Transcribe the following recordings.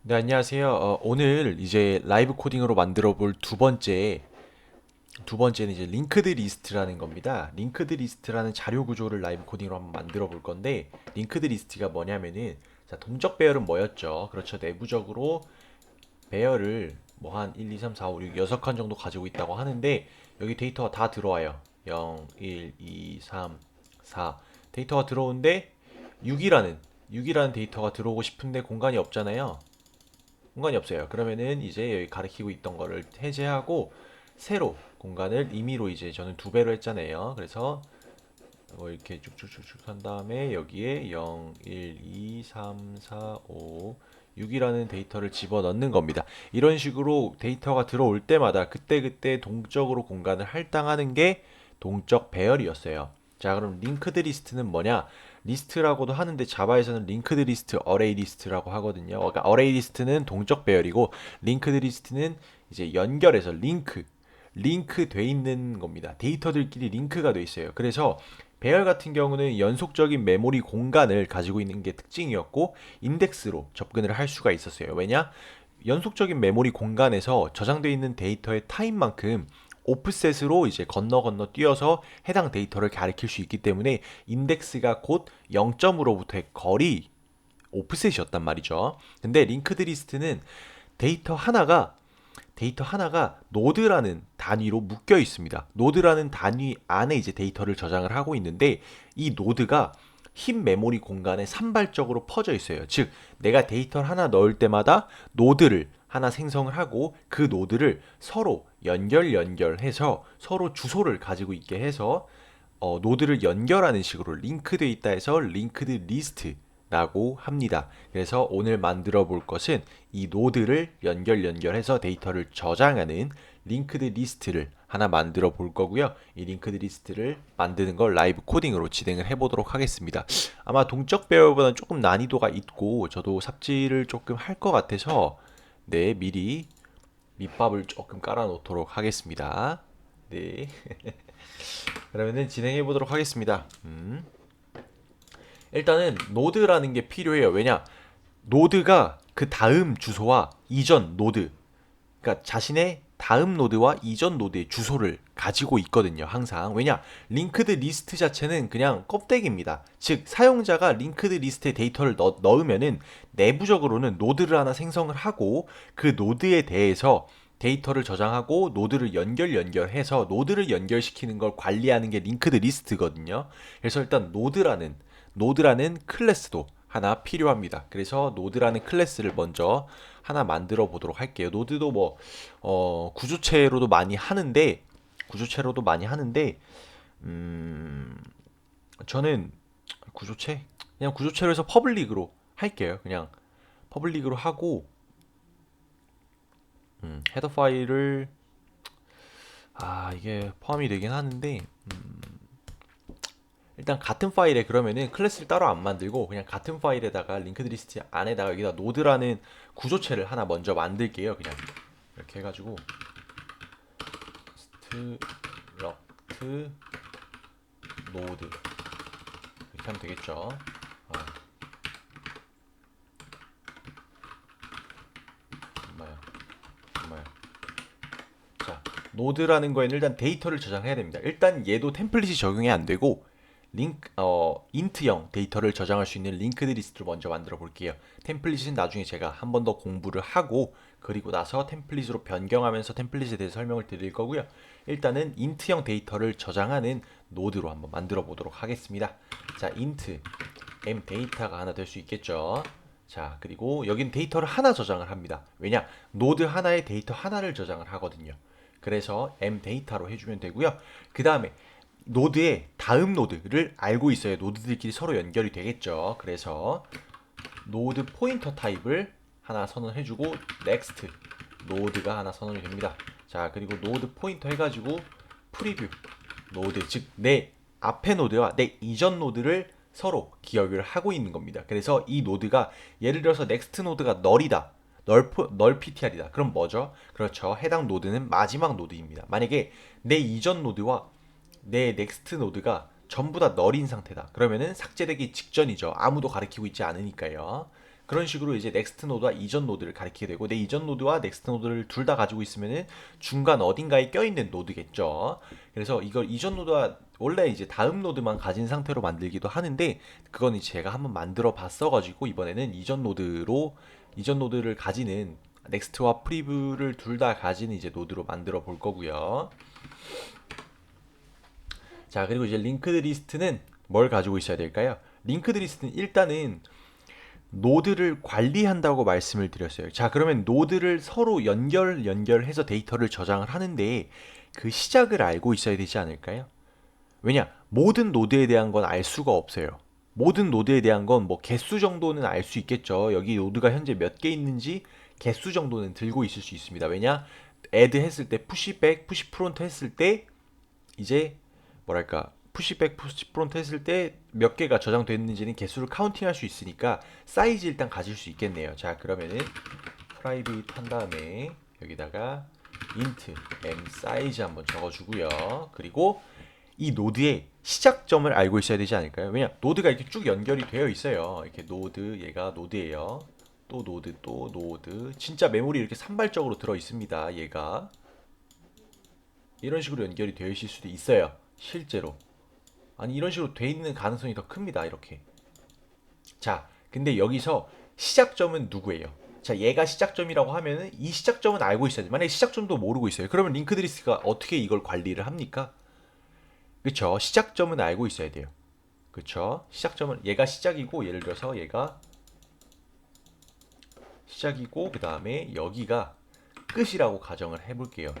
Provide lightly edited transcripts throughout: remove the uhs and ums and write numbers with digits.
네, 안녕하세요. 오늘 이제 라이브 코딩으로 만들어 볼 두 번째는 이제 링크드 리스트라는 겁니다. 링크드 리스트라는 자료 구조를 라이브 코딩으로 한번 만들어 볼 건데, 링크드 리스트가 뭐냐면은, 자, 동적 배열은 뭐였죠? 그렇죠. 내부적으로 배열을 뭐 한 1, 2, 3, 4, 5, 6, 6칸 정도 가지고 있다고 하는데, 여기 데이터가 다 들어와요. 0, 1, 2, 3, 4. 데이터가 들어오는데, 6이라는 데이터가 들어오고 싶은데 공간이 없잖아요. 공간이 없어요. 그러면은 이제 여기 가리키고 있던 거를 해제하고 새로 공간을 임의로 이제 저는 두 배로 했잖아요. 그래서 뭐 이렇게 쭉쭉쭉쭉 한 다음에 여기에 0, 1, 2, 3, 4, 5, 6이라는 데이터를 집어넣는 겁니다. 이런 식으로 데이터가 들어올 때마다 그때그때 동적으로 공간을 할당하는 게 동적 배열이었어요. 자, 그럼 링크드 리스트는 뭐냐? 리스트라고도 하는데 자바에서는 링크드 리스트, 어레이 리스트라고 하거든요. 그러니까 어레이 리스트는 동적 배열이고 링크드 리스트는 이제 연결해서 링크 돼 있는 겁니다. 데이터들끼리 링크가 돼 있어요. 그래서 배열 같은 경우는 연속적인 메모리 공간을 가지고 있는 게 특징이었고 인덱스로 접근을 할 수가 있었어요. 왜냐? 연속적인 메모리 공간에서 저장되어 있는 데이터의 타임만큼 오프셋으로 이제 건너 건너 뛰어서 해당 데이터를 가리킬 수 있기 때문에 인덱스가 곧 0점으로부터의 거리 오프셋이었단 말이죠. 근데 링크드 리스트는 데이터 하나가 데이터 하나가 노드라는 단위로 묶여 있습니다. 노드라는 단위 안에 이제 데이터를 저장을 하고 있는데 이 노드가 흰 메모리 공간에 산발적으로 퍼져 있어요. 즉, 내가 데이터를 하나 넣을 때마다 노드를 하나 생성을 하고 그 노드를 서로 연결해서 서로 주소를 가지고 있게 해서 노드를 연결하는 식으로 링크되어 있다 해서 링크드 리스트라고 합니다. 그래서 오늘 만들어 볼 것은 이 노드를 연결해서 데이터를 저장하는 링크드 리스트를 하나 만들어 볼 거고요. 이 링크드 리스트를 만드는 걸 라이브 코딩으로 진행을 해 보도록 하겠습니다. 아마 동적 배열보다는 조금 난이도가 있고 저도 삽질을 조금 할 것 같아서 네, 미리 밑밥을 조금 깔아 놓도록 하겠습니다. 네. 그러면은 진행해 보도록 하겠습니다. 일단은 노드라는 게 필요해요. 왜냐? 노드가 그 다음 주소와 이전 노드, 그러니까 자신의 다음 노드와 이전 노드의 주소를 가지고 있거든요. 항상. 왜냐? 링크드 리스트 자체는 그냥 껍데기입니다. 즉, 사용자가 링크드 리스트에 데이터를 넣으면은 내부적으로는 노드를 하나 생성을 하고 그 노드에 대해서 데이터를 저장하고 노드를 연결해서 노드를 연결시키는 걸 관리하는 게 링크드 리스트거든요. 그래서 일단 노드라는 클래스도 하나 필요합니다. 그래서 노드라는 클래스를 먼저 하나 만들어 보도록 할게요. 노드도 뭐 구조체로도 많이 하는데 음, 저는 구조체 그냥 구조체로 해서 퍼블릭으로 할게요. 그냥 퍼블릭으로 하고 헤더 파일을 이게 포함이 되긴 하는데 일단 같은 파일에 그러면은 클래스를 따로 안 만들고 그냥 같은 파일에다가 링크드 리스트 안에다가 여기다 노드라는 구조체를 하나 먼저 만들게요. 그냥 이렇게 해가지고 스트럭트 노드 이렇게 하면 되겠죠. 아, 정말 정말 자, 노드라는 거에는 일단 데이터를 저장해야 됩니다. 일단 얘도 템플릿이 적용이 안 되고 인트형 데이터를 저장할 수 있는 링크드 리스트를 먼저 만들어 볼게요. 템플릿은 나중에 제가 한 번 더 공부를 하고 그리고 나서 템플릿으로 변경하면서 템플릿에 대해서 설명을 드릴 거고요. 일단은 인트형 데이터를 저장하는 노드로 한번 만들어 보도록 하겠습니다. 자, 인트 m 데이터가 하나 될 수 있겠죠. 자, 그리고 여긴 데이터를 하나 저장을 합니다. 왜냐? 노드 하나에 데이터 하나를 저장을 하거든요. 그래서 m 데이터로 해주면 되고요. 그 다음에 노드의 다음 노드를 알고 있어야 노드들끼리 서로 연결이 되겠죠. 그래서 노드 포인터 타입을 하나 선언해주고 next 노드가 하나 선언이 됩니다. 자, 그리고 노드 포인터 해가지고 프리뷰 노드, 즉 내 앞에 노드와 내 이전 노드를 서로 기억을 하고 있는 겁니다. 그래서 이 노드가 예를 들어서 next 노드가 널이다. 널 PTR이다. 그럼 뭐죠? 그렇죠. 해당 노드는 마지막 노드입니다. 만약에 내 이전 노드와 내 넥스트 노드가 전부 다 널인 상태다. 그러면은 삭제되기 직전이죠. 아무도 가리키고 있지 않으니까요. 그런 식으로 이제 넥스트 노드와 이전 노드를 가리키게 되고, 내 이전 노드와 넥스트 노드를 둘 다 가지고 있으면은 중간 어딘가에 껴있는 노드겠죠. 그래서 이걸 이전 노드와 원래 이제 다음 노드만 가진 상태로 만들기도 하는데, 그건 이제 제가 한번 만들어 봤어가지고 이번에는 이전 노드를 가지는 넥스트와 프리뷰를 둘 다 가지는 이제 노드로 만들어 볼 거고요. 자, 그리고 이제 링크드 리스트는 뭘 가지고 있어야 될까요? 링크드 리스트는 일단은 노드를 관리한다고 말씀을 드렸어요. 자, 그러면 노드를 서로 연결해서 데이터를 저장을 하는데 그 시작을 알고 있어야 되지 않을까요? 왜냐? 모든 노드에 대한 건 알 수가 없어요. 모든 노드에 대한 건 뭐 개수 정도는 알 수 있겠죠. 여기 노드가 현재 몇 개 있는지 개수 정도는 들고 있을 수 있습니다. 왜냐? 애드 했을 때 푸시백, 푸시 프론트 했을 때 이제 뭐랄까 푸시백, 푸시 프론트 했을 때 몇 개가 저장됐는지는 개수를 카운팅할 수 있으니까 사이즈 일단 가질 수 있겠네요. 자, 그러면은 프라이빗 한 다음에 여기다가 int m 사이즈 한번 적어주고요. 그리고 이 노드의 시작점을 알고 있어야 되지 않을까요? 왜냐 노드가 이렇게 쭉 연결이 되어 있어요. 이렇게 노드, 얘가 노드예요. 또 노드, 또 노드. 진짜 메모리 이렇게 산발적으로 들어 있습니다. 얘가 이런 식으로 연결이 되어 있을 수도 있어요. 실제로. 아니 이런 식으로 돼 있는 가능성이 더 큽니다. 이렇게. 자, 근데 여기서 시작점은 누구예요? 자, 얘가 시작점이라고 하면은 이 시작점은 알고 있어야 돼. 만약에 시작점도 모르고 있어요. 그러면 링크드리스가 어떻게 이걸 관리를 합니까? 그쵸? 시작점은 알고 있어야 돼요. 그쵸? 시작점은 얘가 시작이고, 예를 들어서 얘가 시작이고 그 다음에 여기가 끝이라고 가정을 해볼게요.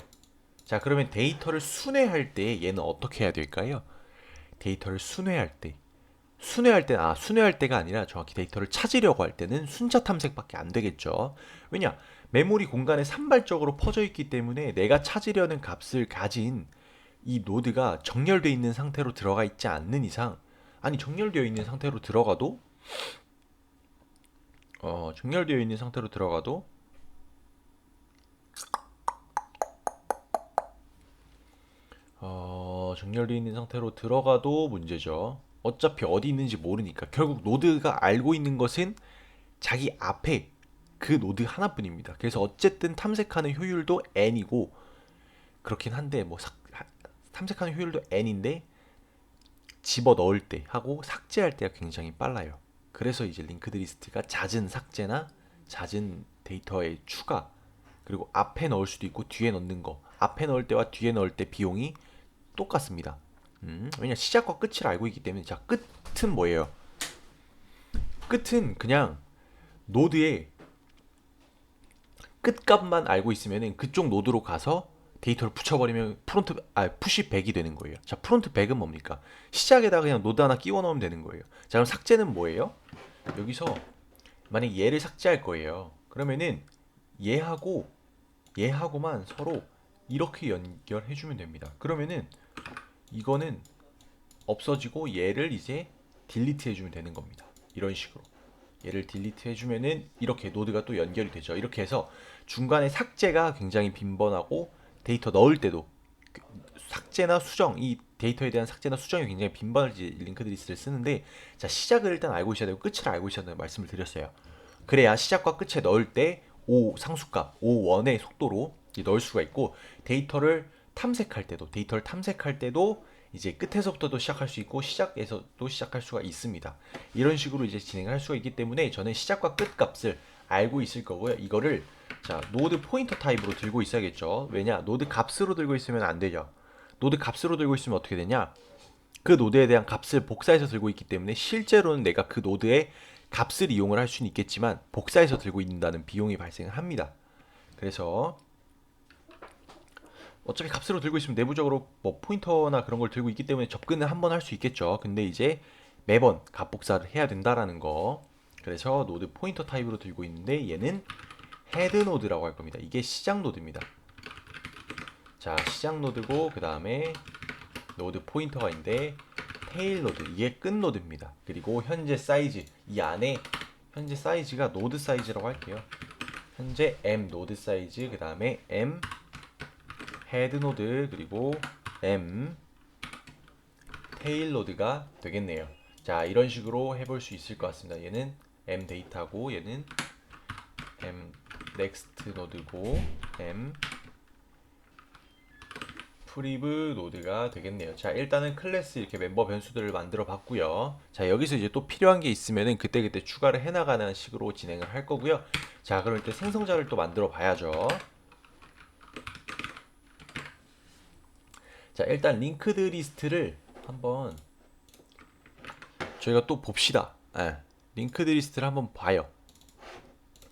자, 그러면 데이터를 순회할 때 얘는 어떻게 해야 될까요? 데이터를 순회할 때가 아니라 정확히 데이터를 찾으려고 할 때는 순차 탐색밖에 안 되겠죠. 왜냐? 메모리 공간에 산발적으로 퍼져 있기 때문에 내가 찾으려는 값을 가진 이 노드가 정렬되어 있는 상태로 들어가 있지 않는 이상, 아니 정렬되어 있는 상태로 들어가도 정렬되어 있는 상태로 들어가도 정렬되어 있는 상태로 들어가도 문제죠. 어차피 어디 있는지 모르니까 결국 노드가 알고 있는 것은 자기 앞에 그 노드 하나뿐입니다. 그래서 어쨌든 탐색하는 효율도 n이고 그렇긴 한데 뭐 탐색하는 효율도 n인데 집어 넣을 때 하고 삭제할 때가 굉장히 빨라요. 그래서 이제 링크드 리스트가 잦은 삭제나 잦은 데이터의 추가, 그리고 앞에 넣을 수도 있고 뒤에 넣는 거, 앞에 넣을 때와 뒤에 넣을 때 비용이 똑같습니다. 왜냐 시작과 끝을 알고 있기 때문에. 자, 끝은 뭐예요? 끝은 그냥 노드의 끝값만 알고 있으면 그쪽 노드로 가서 데이터를 붙여버리면 푸시 100이 되는 거예요. 자, 프론트 100은 뭡니까? 시작에다가 그냥 노드 하나 끼워 넣으면 되는 거예요. 자, 그럼 삭제는 뭐예요? 여기서 만약 얘를 삭제할 거예요. 그러면은 얘하고 얘하고만 서로 이렇게 연결해 주면 됩니다. 그러면은 이거는 없어지고 얘를 이제 딜리트 해주면 되는 겁니다. 이런 식으로 얘를 딜리트 해주면은 이렇게 노드가 또 연결이 되죠. 이렇게 해서 중간에 삭제가 굉장히 빈번하고 데이터 넣을 때도 삭제나 수정, 이 데이터에 대한 삭제나 수정이 굉장히 빈번할 링크드 리스트를 쓰는데, 자, 시작을 일단 알고 있어야 되고 끝을 알고 있어야 된다는 말씀을 드렸어요. 그래야 시작과 끝에 넣을 때 O 상수값, O1의 속도로 넣을 수가 있고, 데이터를 탐색할 때도 이제 끝에서부터도 시작할 수 있고 시작에서도 시작할 수가 있습니다. 이런 식으로 이제 진행을 할 수가 있기 때문에 저는 시작과 끝 값을 알고 있을 거고요. 이거를 자, 노드 포인터 타입으로 들고 있어야겠죠. 왜냐? 노드 값으로 들고 있으면 안 되죠. 노드 값으로 들고 있으면 어떻게 되냐? 그 노드에 대한 값을 복사해서 들고 있기 때문에 실제로는 내가 그 노드의 값을 이용을 할 수는 있겠지만 복사해서 들고 있다는 비용이 발생을 합니다. 그래서 어차피 값으로 들고 있으면 내부적으로 뭐 포인터나 그런 걸 들고 있기 때문에 접근을 한번 할 수 있겠죠. 근데 이제 매번 값 복사를 해야 된다라는 거. 그래서 노드 포인터 타입으로 들고 있는데 얘는 헤드 노드라고 할 겁니다. 이게 시작 노드입니다. 자, 시작 노드고 그 다음에 노드 포인터가 있는데 테일 노드, 이게 끝 노드입니다. 그리고 현재 사이즈, 이 안에 현재 사이즈가 노드 사이즈라고 할게요. 현재 m 노드 사이즈, 그 다음에 m 헤드 노드, 그리고 m 테일 노드가 되겠네요. 자, 이런 식으로 해볼 수 있을 것 같습니다. 얘는 m 데이터고 얘는 m next 노드고 m 프리브 노드가 되겠네요. 자, 일단은 클래스 이렇게 멤버 변수들을 만들어 봤고요. 자, 여기서 이제 또 필요한 게 있으면은 그때그때 추가를 해나가는 식으로 진행을 할 거고요. 자, 그럼 이때 생성자를 또 만들어 봐야죠. 자, 일단 링크드 리스트를 한번 저희가 또 봅시다. 예, 링크드 리스트를 한번 봐요.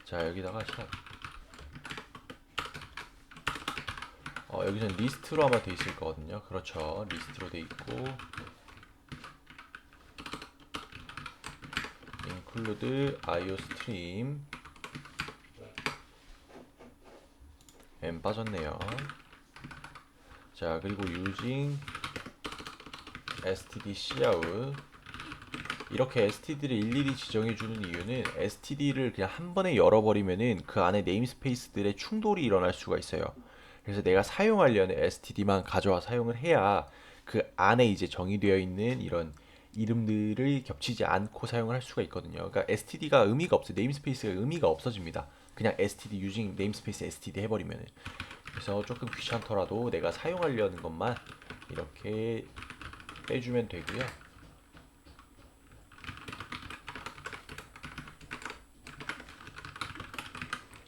자, 여기다가 여기서는 리스트로 아마 돼 있을 거거든요. 그렇죠. 리스트로 돼 있고 include iostream m 빠졌네요. 자, 그리고 using std cout 이렇게 std를 일일이 지정해 주는 이유는 std를 그냥 한 번에 열어버리면은 그 안에 네임스페이스들의 충돌이 일어날 수가 있어요. 그래서 내가 사용하려는 std만 가져와 사용을 해야 그 안에 이제 정의되어 있는 이런 이름들을 겹치지 않고 사용을 할 수가 있거든요. 그러니까 std가 의미가 없어요. 네임스페이스가 의미가 없어집니다. 그냥 std using 네임스페이스 std 해버리면은. 그래서 조금 귀찮더라도 내가 사용하려는 것만 이렇게 빼주면 되고요.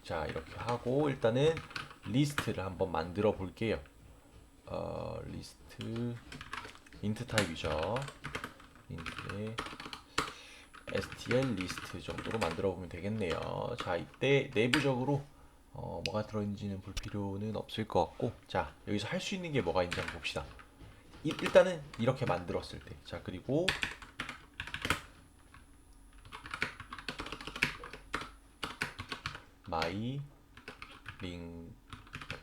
자, 이렇게 하고 일단은 리스트를 한번 만들어 볼게요. 리스트 인트 타입이죠. 인트에 stl 리스트 정도로 만들어 보면 되겠네요. 자, 이때 내부적으로 뭐가 들어있는지는 볼 필요는 없을 것 같고, 자, 여기서 할 수 있는 게 뭐가 있는지 한번 봅시다. 일단은 이렇게 만들었을 때, 자, 그리고 my linked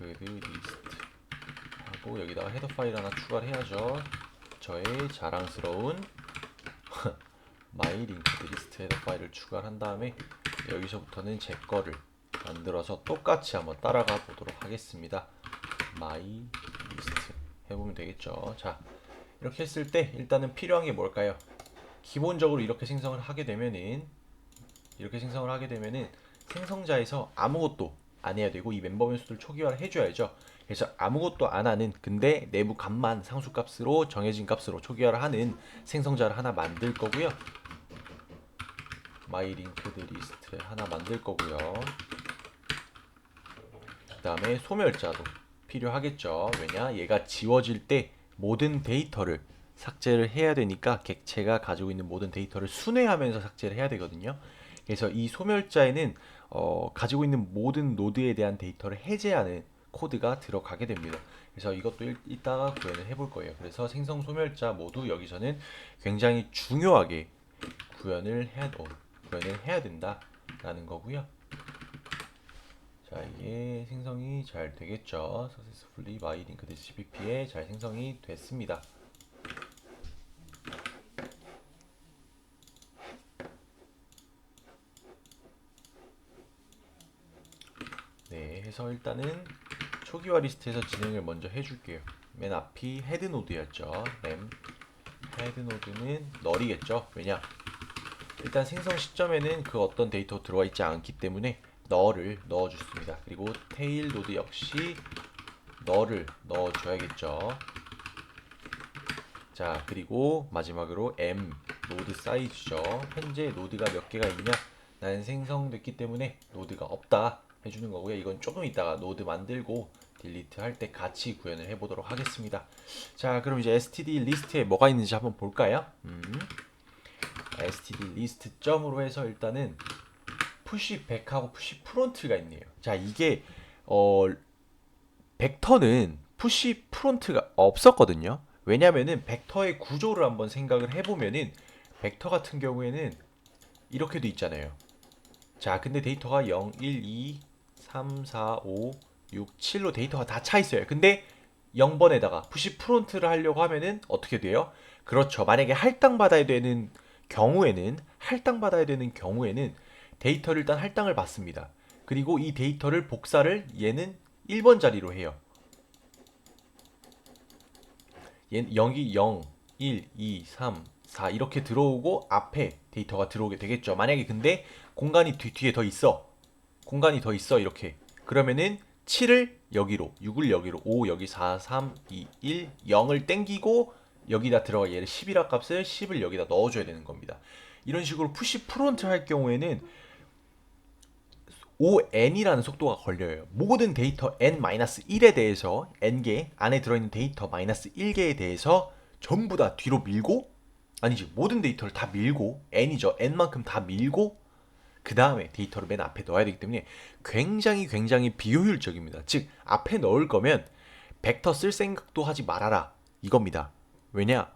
list 하고 여기다가 헤더 파일 하나 추가를 해야죠. 저의 자랑스러운 my linked list 헤더 파일을 추가를 한 다음에 여기서부터는 제 거를 만들어서 똑같이 한번 따라가 보도록 하겠습니다. my list 해보면 되겠죠. 자, 이렇게 했을 때 일단은 필요한 게 뭘까요? 기본적으로 이렇게 생성을 하게 되면은 생성자에서 아무것도 안 해야 되고 이 멤버 변수들 초기화를 해줘야죠. 그래서 아무것도 안 하는 근데 내부 값만 상수값으로 정해진 값으로 초기화를 하는 생성자를 하나 만들 거고요. my linked list 하나 만들 거고요. 그 다음에 소멸자도 필요하겠죠. 왜냐? 얘가 지워질 때 모든 데이터를 삭제를 해야 되니까 객체가 가지고 있는 모든 데이터를 순회하면서 삭제를 해야 되거든요. 그래서 이 소멸자에는 가지고 있는 모든 노드에 대한 데이터를 해제하는 코드가 들어가게 됩니다. 그래서 이것도 이따가 구현을 해볼 거예요. 그래서 생성 소멸자 모두 여기서는 굉장히 중요하게 구현을 해야 된다라는 거고요. 자, 이게 생성이 잘 되겠죠. Successfully my linked CPP에 잘 생성이 됐습니다. 네, 해서 일단은 초기화 리스트에서 진행을 먼저 해줄게요. 맨 앞이 헤드 노드였죠. 헤드 노드는 널이겠죠. 왜냐? 일단 생성 시점에는 그 어떤 데이터 들어와 있지 않기 때문에 널을 넣어줬습니다. 그리고 테일 노드 역시 널을 넣어줘야겠죠. 자, 그리고 마지막으로 m 노드 사이즈죠. 현재 노드가 몇 개가 있냐? 나는 생성됐기 때문에 노드가 없다 해주는 거고요. 이건 조금 이따가 노드 만들고 딜리트 할 때 같이 구현을 해보도록 하겠습니다. 자, 그럼 이제 std 리스트에 뭐가 있는지 한번 볼까요? std 리스트 점으로 해서 일단은 푸시 백하고 푸시 프론트가 있네요. 자, 이게 벡터는 푸시 프론트가 없었거든요. 왜냐면은 벡터의 구조를 한번 생각을 해보면은 벡터 같은 경우에는 이렇게 돼 있잖아요. 자, 근데 데이터가 0, 1, 2, 3, 4, 5, 6, 7로 데이터가 다 차 있어요. 근데 0번에다가 푸시 프론트를 하려고 하면은 어떻게 돼요? 그렇죠. 만약에 할당받아야 되는 경우에는 데이터를 일단 할당을 받습니다. 그리고 이 데이터를 복사를 얘는 1번 자리로 해요. 얘는 0이 0, 1, 2, 3, 4 이렇게 들어오고 앞에 데이터가 들어오게 되겠죠. 만약에 근데 공간이 뒤에 더 있어. 공간이 더 있어 이렇게. 그러면은 7을 여기로, 6을 여기로, 5 여기 4, 3, 2, 1, 0을 땡기고 여기다 들어가 얘를 10이라 값을 10을 여기다 넣어줘야 되는 겁니다. 이런 식으로 푸시 프론트 할 경우에는 ON이라는 속도가 걸려요. 모든 데이터 N-1에 대해서 N개 안에 들어있는 데이터 -1개에 대해서 전부 다 뒤로 밀고 아니지 모든 데이터를 다 밀고 N이죠. N만큼 다 밀고 그 다음에 데이터를 맨 앞에 넣어야 되기 때문에 굉장히 비효율적입니다. 즉 앞에 넣을 거면 벡터 쓸 생각도 하지 말아라 이겁니다. 왜냐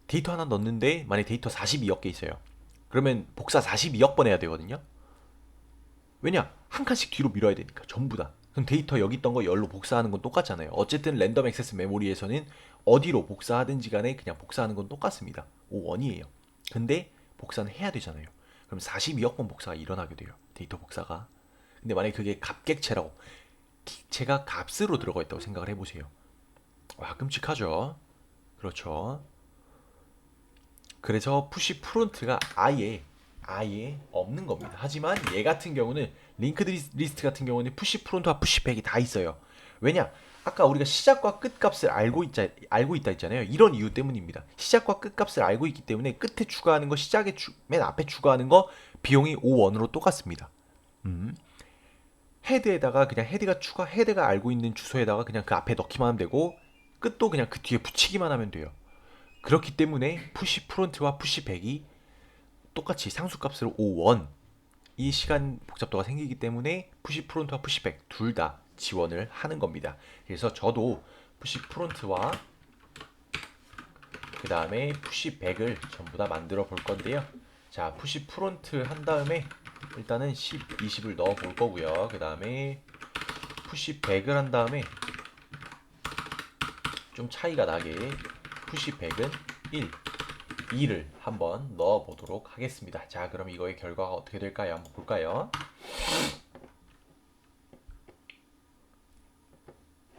데이터 하나 넣는데 만약 데이터 42억 개 있어요. 그러면 복사 42억 번 해야 되거든요. 왜냐? 한 칸씩 뒤로 밀어야 되니까 전부 다. 그럼 데이터 여기 있던 거 열로 복사하는 건 똑같잖아요. 어쨌든 랜덤 액세스 메모리에서는 어디로 복사하든지 간에 그냥 복사하는 건 똑같습니다. 5원이에요. 근데 복사는 해야 되잖아요. 그럼 42억 번 복사가 일어나게 돼요. 데이터 복사가. 근데 만약에 그게 값객체라고 객체가 값으로 들어가 있다고 생각을 해보세요. 와 끔찍하죠. 그렇죠. 그래서 푸시 프론트가 아예 없는 겁니다. 하지만 얘 같은 경우는 링크드 리스트 같은 경우는 푸시 프론트와 푸시 백이 다 있어요. 왜냐? 아까 우리가 시작과 끝 값을 알고 있다 했잖아요. 이런 이유 때문입니다. 시작과 끝 값을 알고 있기 때문에 끝에 추가하는 거, 맨 앞에 추가하는 거 비용이 5원으로 똑같습니다. 음. 헤드에다가 그냥 헤드가 알고 있는 주소에다가 그냥 그 앞에 넣기만 하면 되고 끝도 그냥 그 뒤에 붙이기만 하면 돼요. 그렇기 때문에 푸시 프론트와 푸시 백이 똑같이 상수값으로 5원 이 시간 복잡도가 생기기 때문에 푸시 프론트와 푸시백 둘 다 지원을 하는 겁니다. 그래서 저도 푸시 프론트와 그 다음에 푸시백을 전부 다 만들어 볼 건데요. 자, 푸시 프론트 한 다음에 일단은 10, 20을 넣어 볼 거고요. 그 다음에 푸시백을 한 다음에 좀 차이가 나게 푸시백은 1, 2를 한번 넣어 보도록 하겠습니다. 자, 그럼 이거의 결과가 어떻게 될까요? 한번 볼까요?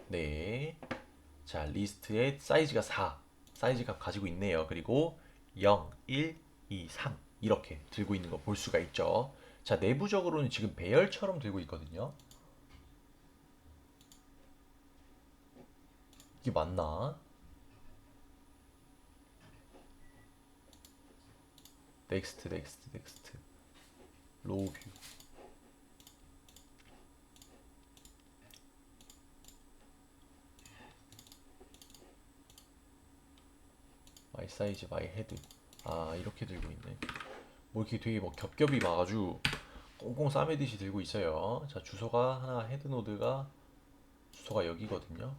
네. 자, 리스트의 사이즈가 4. 사이즈 값 가지고 있네요. 그리고 0, 1, 2, 3 이렇게 들고 있는 거 볼 수가 있죠. 자, 내부적으로는 지금 배열처럼 들고 있거든요. 이게 맞나? 넥스트 로우 뷰 마이 사이즈 마이 헤드 아 이렇게 들고 있네. 뭐 이렇게 되게 뭐 겹겹이 막 아주 꽁꽁 싸매듯이 들고 있어요. 자, 주소가 하나 헤드 노드가 주소가 여기거든요.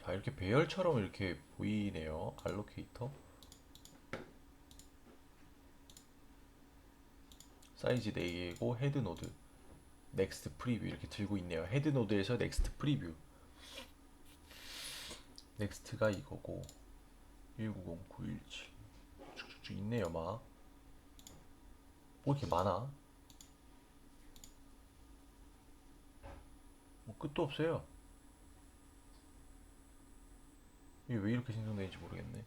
자, 이렇게 배열처럼 이렇게 보이네요. 알로케이터 사이즈 4개고 헤드 노드 넥스트 프리뷰 이렇게 들고 있네요. 헤드 노드에서 넥스트 프리뷰 넥스트가 이거고 190917 쭉쭉쭉 있네요. 막 뭐 이렇게 많아? 뭐 끝도 없어요. 이게 왜 이렇게 생성되는지 모르겠네.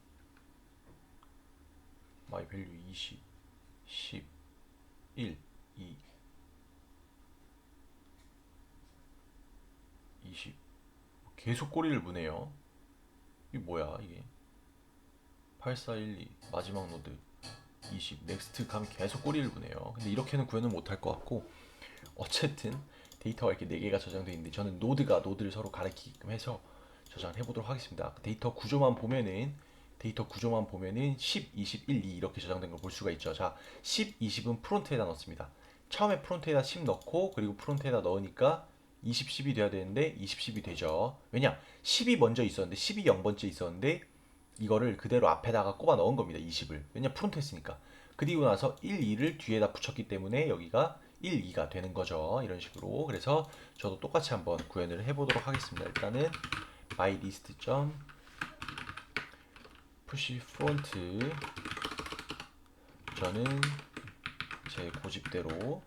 마이 밸류 20 10 1 2 20 계속 꼬리를 무네요. 이게 뭐야 이게 8412 마지막 노드 20 넥스트 감 계속 꼬리를 무네요. 근데 이렇게는 구현을 못할 것 같고 어쨌든 데이터가 이렇게 4개가 저장되어 있는데 저는 노드를 서로 가리키게끔 해서 저장을 해보도록 하겠습니다. 데이터 구조만 보면은 10, 20, 1, 2 이렇게 저장된 걸 볼 수가 있죠. 자, 10, 20은 프론트에다 넣습니다. 처음에 프론트에다 10 넣고 그리고 프론트에다 넣으니까 20, 10이 돼야 되는데 20, 10이 되죠. 왜냐? 10이 먼저 있었는데 10이 0번째 있었는데 이거를 그대로 앞에다가 꼽아 넣은 겁니다. 20을. 왜냐? 프론트 했으니까. 그리고 나서 1, 2를 뒤에다 붙였기 때문에 여기가 1, 2가 되는 거죠. 이런 식으로. 그래서 저도 똑같이 한번 구현을 해보도록 하겠습니다. 일단은 mylist. push front 저는 제 고집대로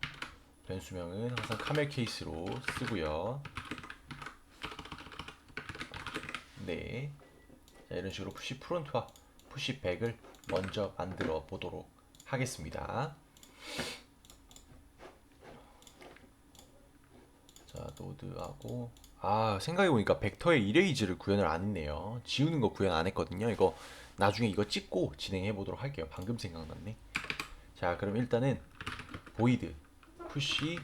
변수명은 항상 카멜 케이스로 쓰고요. 네. 자, 이런 식으로 푸시 프론트와 푸시 백을 먼저 만들어 보도록 하겠습니다. 자, 노드하고 생각해보니까 벡터의 이레이즈를 구현을 안 했네요. 지우는 거 구현 안 했거든요. 이거 나중에 이거 찍고 진행해 보도록 할게요. 방금 생각났네. 자, 그럼 일단은 보이드 푸시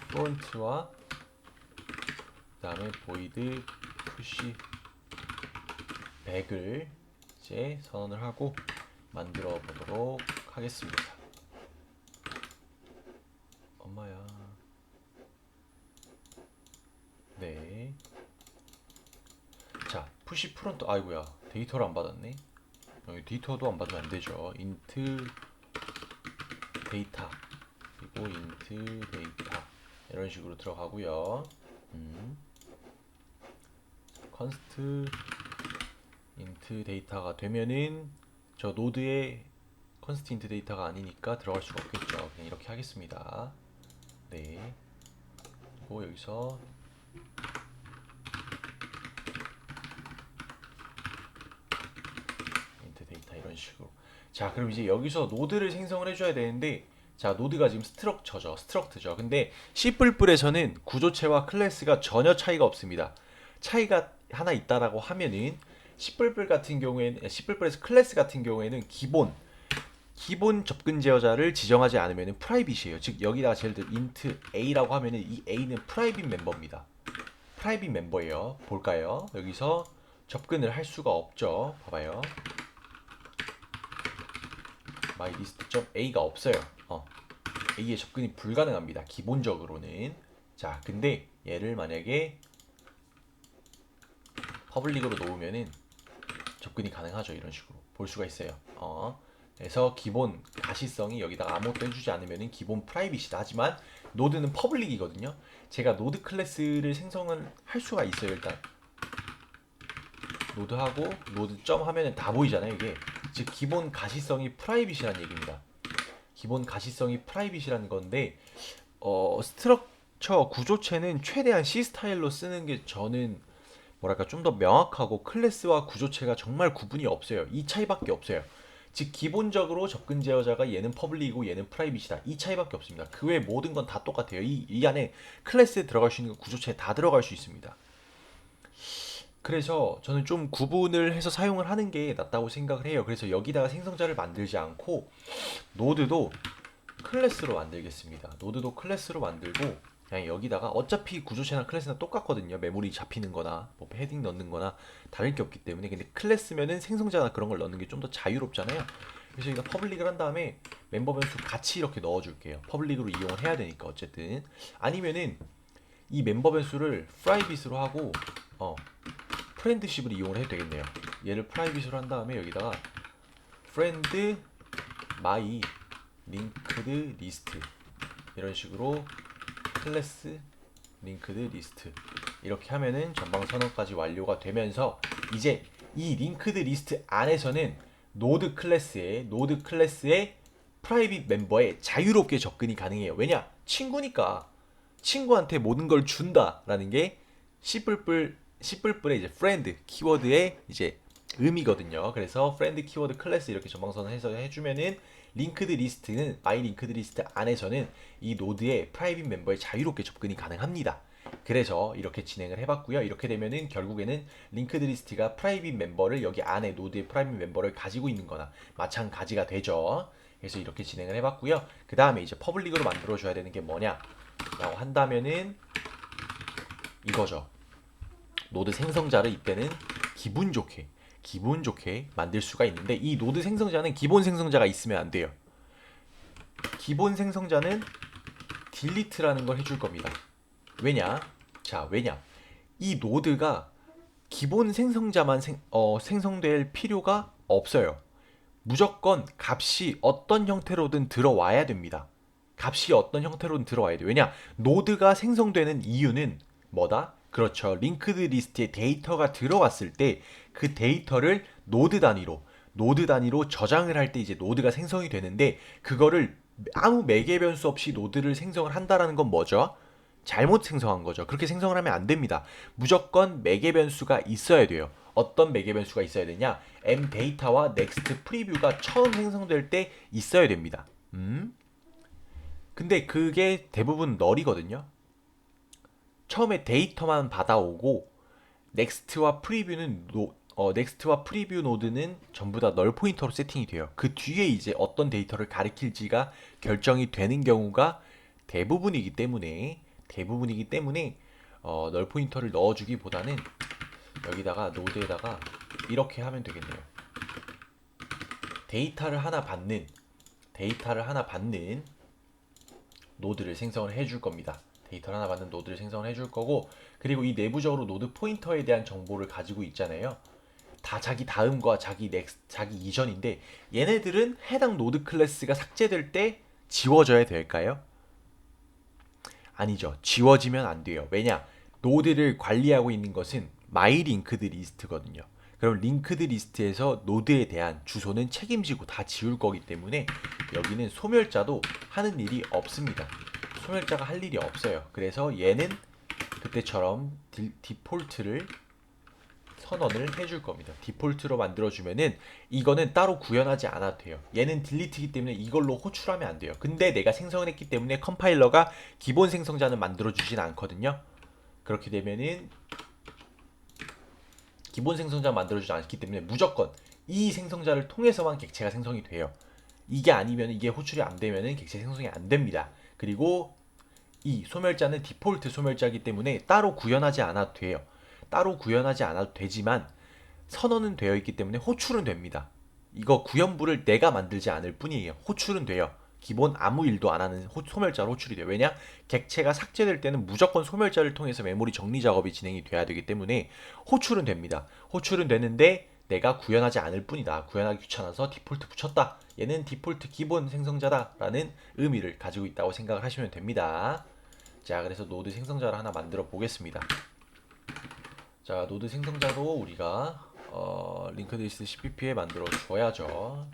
프론트와 그 다음에 보이드 푸시 백을 이제 선언을 하고 만들어 보도록 하겠습니다. 엄마야. 네. 자, 푸시 프론트. 아이고야, 데이터를 안 받았네. 여기 데이터도 안 받으면 안 되죠. 인트 데이터 그리고 인트 데이터 이런 식으로 들어가고요. 컨스트 인트 데이터가 되면은 저 노드에 컨스트 인트 데이터가 아니니까 들어갈 수가 없겠죠. 그냥 이렇게 하겠습니다. 네. 그리고 여기서 인트 데이터 이런 식으로. 자, 그럼 이제 여기서 노드를 생성을 해줘야 되는데, 자, 노드가 지금 스트럭트죠. 근데 C++에서는 구조체와 클래스가 전혀 차이가 없습니다. 차이가 하나 있다라고 하면은 C++에서 클래스 같은 경우에는 기본 접근 제어자를 지정하지 않으면 프라이빗이에요. 즉 여기다가 예를 들어 int a라고 하면은 이 a는 프라이빗 멤버입니다. 프라이빗 멤버예요. 볼까요? 여기서 접근을 할 수가 없죠. 봐봐요. mylist.a가 없어요. a에 접근이 불가능합니다. 기본적으로는. 자, 근데 얘를 만약에 퍼블릭으로 놓으면은 접근이 가능하죠. 이런 식으로 볼 수가 있어요. 그래서 기본 가시성이 여기다가 아무것도 해주지 않으면 기본 프라이빗이다. 하지만 노드는 퍼블릭이거든요. 제가 노드 클래스를 생성을 할 수가 있어요. 일단 노드하고 노드 점 하면은 다 보이잖아요. 이게 즉 기본 가시성이 프라이빗이라는 얘기입니다. 기본 가시성이 프라이빗이라는 건데 스트럭처 구조체는 최대한 C 스타일로 쓰는 게 저는 뭐랄까 좀 더 명확하고 클래스와 구조체가 정말 구분이 없어요. 이 차이밖에 없어요. 즉 기본적으로 접근 제어자가 얘는 퍼블릭이고 얘는 프라이빗이다. 이 차이밖에 없습니다. 그 외 모든 건 다 똑같아요. 이 안에 클래스에 들어갈 수 있는 구조체에 다 들어갈 수 있습니다. 그래서 저는 좀 구분을 해서 사용을 하는 게 낫다고 생각을 해요. 그래서 여기다가 생성자를 만들지 않고 노드도 클래스로 만들겠습니다. 노드도 클래스로 만들고 그냥 여기다가 어차피 구조체나 클래스나 똑같거든요. 메모리 잡히는 거나 뭐 헤딩 넣는 거나 다를 게 없기 때문에. 근데 클래스면은 생성자나 그런 걸 넣는 게 좀 더 자유롭잖아요. 그래서 여기다 퍼블릭을 한 다음에 멤버 변수 같이 이렇게 넣어줄게요. 퍼블릭으로 이용을 해야 되니까 어쨌든. 아니면은 이 멤버 변수를 프라이빗으로 하고 프렌드십을 이용을 해도 되겠네요. 얘를 프라이빗으로 한 다음에 여기다가 friend my linked list 이런 식으로 클래스 linked list 이렇게 하면은 전방 선언까지 완료가 되면서 이제 이 linked list 안에서는 노드 클래스의 프라이빗 멤버에 자유롭게 접근이 가능해요. 왜냐? 친구니까 친구한테 모든 걸 준다라는 게 C++의 이제 friend 키워드의 이제 의미거든요. 그래서 friend 키워드 클래스 이렇게 전방선을 해서 해주면은 linked list는 my linked list 안에서는 이 노드의 프라이빗 멤버에 자유롭게 접근이 가능합니다. 그래서 이렇게 진행을 해봤고요. 이렇게 되면은 결국에는 linked list가 프라이빗 멤버를 여기 안에 노드의 프라이빗 멤버를 가지고 있는 거나 마찬가지가 되죠. 그래서 이렇게 진행을 해봤고요. 그 다음에 이제 퍼블릭으로 만들어줘야 되는 게 뭐냐 라고 한다면은 이거죠. 노드 생성자를 이때는 기분 좋게 만들 수가 있는데 이 노드 생성자는 기본 생성자가 있으면 안 돼요. 기본 생성자는 delete라는 걸 해줄 겁니다. 왜냐? 이 노드가 기본 생성자만 생성될 필요가 없어요. 무조건 값이 어떤 형태로든 들어와야 됩니다. 값이 어떤 형태로든 들어와야 돼요. 왜냐? 노드가 생성되는 이유는 뭐다? 그렇죠. 링크드 리스트에 데이터가 들어왔을 때 그 데이터를 노드 단위로 저장을 할 때 이제 노드가 생성이 되는데 그거를 아무 매개 변수 없이 노드를 생성을 한다라는 건 뭐죠? 잘못 생성한 거죠. 그렇게 생성을 하면 안 됩니다. 무조건 매개 변수가 있어야 돼요. 어떤 매개 변수가 있어야 되냐? m 데이터와 넥스트 프리뷰가 처음 생성될 때 있어야 됩니다. 근데 그게 대부분 널이거든요. 처음에 데이터만 받아오고 넥스트와 프리뷰 노드는 전부 다 널 포인터로 세팅이 돼요. 그 뒤에 이제 어떤 데이터를 가리킬지가 결정이 되는 경우가 대부분이기 때문에 널 포인터를 넣어주기보다는 여기다가 노드에다가 이렇게 하면 되겠네요. 데이터를 하나 받는 노드를 생성을 해줄 겁니다. 데이터를 하나 받는 노드를 생성을 해줄 거고, 그리고 이 내부적으로 노드 포인터에 대한 정보를 가지고 있잖아요. 다 자기 다음과 자기 이전인데, 얘네들은 해당 노드 클래스가 삭제될 때 지워져야 될까요? 아니죠. 지워지면 안 돼요. 왜냐? 노드를 관리하고 있는 것은 마이 링크드 리스트거든요. 그럼 링크드 리스트에서 노드에 대한 주소는 책임지고 다 지울 거기 때문에 여기는 소멸자도 하는 일이 없습니다. 소멸자가 할 일이 없어요. 그래서 얘는 그때처럼 디폴트를 선언을 해줄 겁니다. 디폴트로 만들어주면은 이거는 따로 구현하지 않아도 돼요. 얘는 딜리트이기 때문에 이걸로 호출하면 안 돼요. 근데 내가 생성을 했기 때문에 컴파일러가 기본 생성자는 만들어주진 않거든요. 그렇게 되면은 기본 생성자 만들어주지 않기 때문에 무조건 이 생성자를 통해서만 객체가 생성이 돼요. 이게 아니면 이게 호출이 안 되면은 객체 생성이 안 됩니다. 그리고 이 소멸자는 디폴트 소멸자이기 때문에 따로 구현하지 않아도 돼요. 따로 구현하지 않아도 되지만 선언은 되어 있기 때문에 호출은 됩니다. 이거 구현부를 내가 만들지 않을 뿐이에요. 호출은 돼요. 기본 아무 일도 안 하는 소멸자로 호출이 돼요. 왜냐? 객체가 삭제될 때는 무조건 소멸자를 통해서 메모리 정리 작업이 진행이 돼야 되기 때문에 호출은 됩니다. 호출은 되는데 내가 구현하지 않을 뿐이다. 구현하기 귀찮아서 디폴트 붙였다. 얘는 디폴트 기본 생성자다라는 의미를 가지고 있다고 생각을 하시면 됩니다. 자, 그래서 노드 생성자를 하나 만들어 보겠습니다. 자, 노드 생성자도 우리가 링크드 리스트 CPP에 만들어 줘야죠.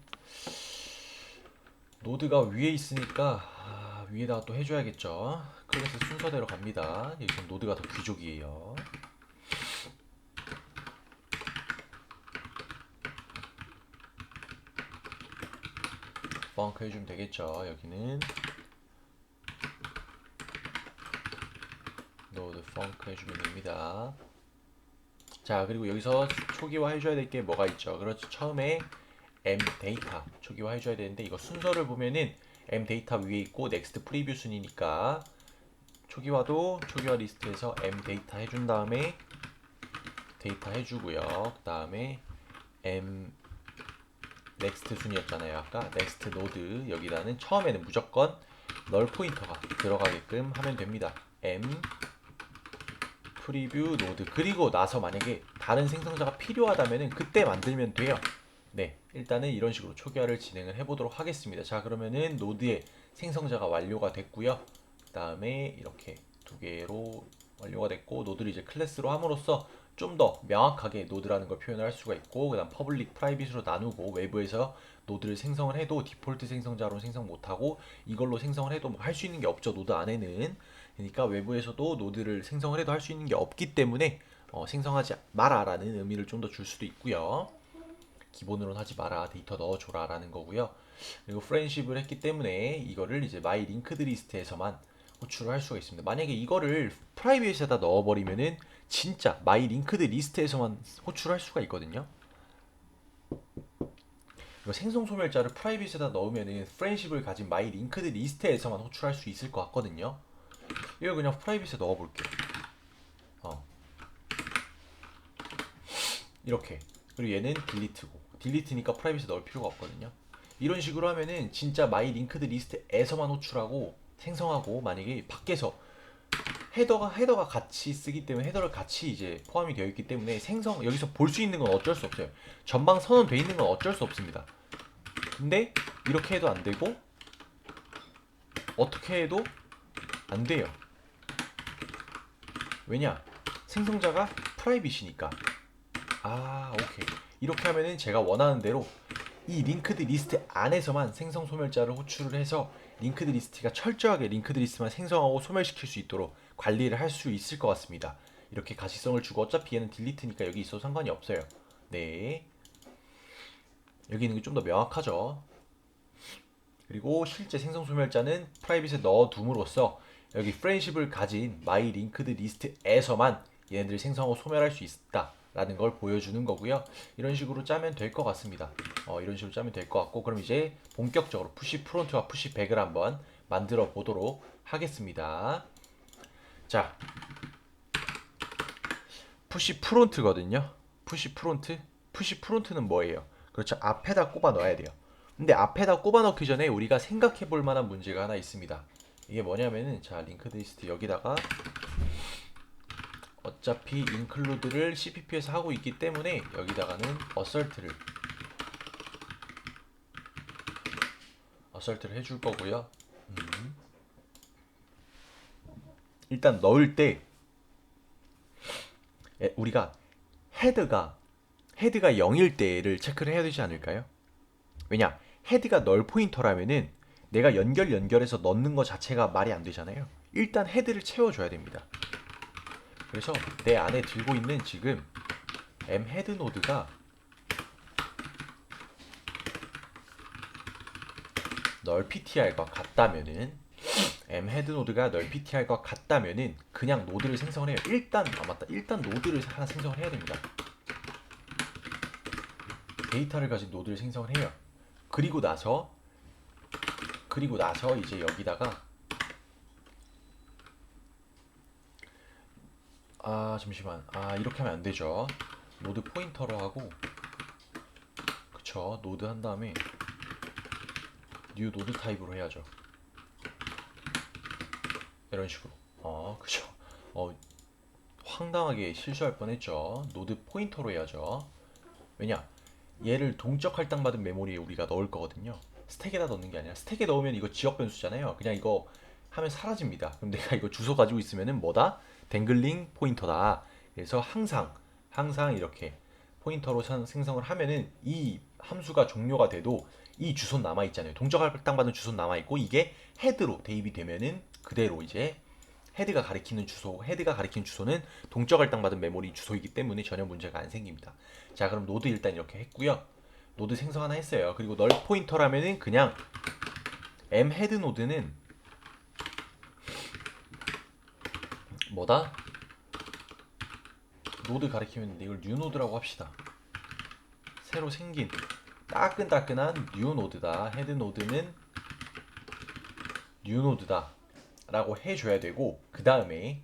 노드가 위에 있으니까 위에다가 또 해줘야겠죠. 클래스 순서대로 갑니다. 여기서 노드가 더 귀족이에요. 펑크 해주면 되겠죠. 여기는 노드 펑크 해주면 됩니다. 자, 그리고 여기서 초기화 해줘야 될 게 뭐가 있죠? 그렇죠. 처음에 m 데이터 초기화 해줘야 되는데 이거 순서를 보면은 m 데이터 위에 있고 넥스트 프리뷰 순이니까 초기화 리스트에서 m 데이터 해준 다음에 데이터 해주고요. 그 다음에 m 넥스트 순이었잖아요. 아까 넥스트 노드 여기다는 처음에는 무조건 널 포인터가 들어가게끔 하면 됩니다. m 프리뷰 노드. 그리고 나서 만약에 다른 생성자가 필요하다면은 그때 만들면 돼요. 네, 일단은 이런 식으로 초기화를 진행을 해보도록 하겠습니다. 자, 그러면은 노드의 생성자가 완료가 됐고요. 그 다음에 이렇게 두 개로 완료가 됐고, 노드를 이제 클래스로 함으로써 좀 더 명확하게 노드라는 걸 표현할 수가 있고, 그 다음 퍼블릭 프라이빗으로 나누고, 외부에서 노드를 생성을 해도 디폴트 생성자로 생성 못하고 이걸로 생성을 해도 뭐 할 수 있는 게 없죠. 노드 안에는. 그러니까 외부에서도 노드를 생성을 해도 할 수 있는 게 없기 때문에 생성하지 마라라는 의미를 좀 더 줄 수도 있고요. 기본으로는 하지 마라, 데이터 넣어줘라 라는 거고요. 그리고 프렌십을 했기 때문에 이거를 이제 마이 링크드 리스트에서만 호출을 할 수가 있습니다. 만약에 이거를 프라이빗에다 넣어버리면은 진짜 마이 링크드 리스트에서만 호출할 수가 있거든요. 이거 생성 소멸자를 프라이빗에다 넣으면은 프렌십을 가진 마이 링크드 리스트에서만 호출할 수 있을 것 같거든요. 이걸 그냥 프라이빗에 넣어볼게요. 이렇게. 그리고 얘는 딜리트니까 프라이빗에 넣을 필요가 없거든요. 이런 식으로 하면은 진짜 마이 링크드 리스트에서만 호출하고 생성하고, 만약에 밖에서 헤더가 같이 쓰기 때문에 헤더를 같이 이제 포함이 되어 있기 때문에 여기서 볼 수 있는 건 어쩔 수 없어요. 전방 선언돼 있는 건 어쩔 수 없습니다. 근데 이렇게 해도 안 되고 어떻게 해도 안 돼요. 왜냐? 생성자가 프라이빗이니까. 오케이. 이렇게 하면은 제가 원하는 대로 이 링크드 리스트 안에서만 생성 소멸자를 호출을 해서 링크드 리스트가 철저하게 링크드 리스트만 생성하고 소멸시킬 수 있도록 관리를 할 수 있을 것 같습니다. 이렇게 가시성을 주고 어차피 얘는 딜리트니까 여기 있어도 상관이 없어요. 네, 여기 있는 게 좀 더 명확하죠. 그리고 실제 생성 소멸자는 프라이빗에 넣어둠으로써 여기 프렌십을 가진 마이 링크드 리스트에서만 얘네들 생성하고 소멸할 수 있다라는 걸 보여주는 거고요. 이런 식으로 짜면 될 것 같습니다. 이런 식으로 짜면 될 것 같고, 그럼 이제 본격적으로 푸시 프론트와 푸시 백을 한번 만들어 보도록 하겠습니다. 자, 푸시 프론트거든요. 푸시 프론트. 푸시 프론트는 뭐예요? 그렇죠. 앞에다 꼽아 넣어야 돼요. 근데 앞에다 꼽아 넣기 전에 우리가 생각해 볼 만한 문제가 하나 있습니다. 이게 뭐냐면은, 자, 링크드 리스트 여기다가 어차피 include를 cpp에서 하고 있기 때문에 여기다가는 assert를 해줄 거고요. 일단 넣을 때 우리가 헤드가 0일 때를 체크를 해야 되지 않을까요? 왜냐, 헤드가 널 포인터라면은 내가 연결해서 넣는 거 자체가 말이 안 되잖아요. 일단 헤드를 채워줘야 됩니다. 그래서 내 안에 들고 있는 지금 m 헤드 노드가 널 ptr과 같다면은 m 헤드 노드가 널 ptr과 같다면은 그냥 노드를 생성을 해요. 일단 맞다. 일단 노드를 하나 생성을 해야 됩니다. 데이터를 가진 노드를 생성을 해요. 그리고 나서 이제 여기다가 잠시만. 이렇게 하면 안 되죠. 노드 포인터로 하고, 그쵸. 노드 한 다음에 뉴 노드 타입으로 해야죠. 이런 식으로. 그쵸. 황당하게 실수할 뻔했죠. 노드 포인터로 해야죠. 왜냐? 얘를 동적 할당받은 메모리에 우리가 넣을 거거든요. 스택에다 넣는 게 아니라, 스택에 넣으면 이거 지역 변수잖아요. 그냥 이거 하면 사라집니다. 그럼 내가 이거 주소 가지고 있으면은 뭐다? 댕글링 포인터다. 그래서 항상 이렇게 포인터로 생성을 하면은 이 함수가 종료가 돼도 이 주소는 남아 있잖아요. 동적 할당받은 주소는 남아 있고, 이게 헤드로 대입이 되면은 그대로 이제 헤드가 가리키는 주소는 동적 할당받은 메모리 주소이기 때문에 전혀 문제가 안 생깁니다. 자, 그럼 노드 일단 이렇게 했고요. 노드 생성 하나 했어요. 그리고 널 포인터라면은 그냥 m 헤드 노드는 뭐다? 노드 가리키면 이걸 뉴 노드라고 합시다. 새로 생긴 따끈따끈한 뉴 노드다. 헤드 노드는 뉴 노드다 라고 해줘야 되고, 그 다음에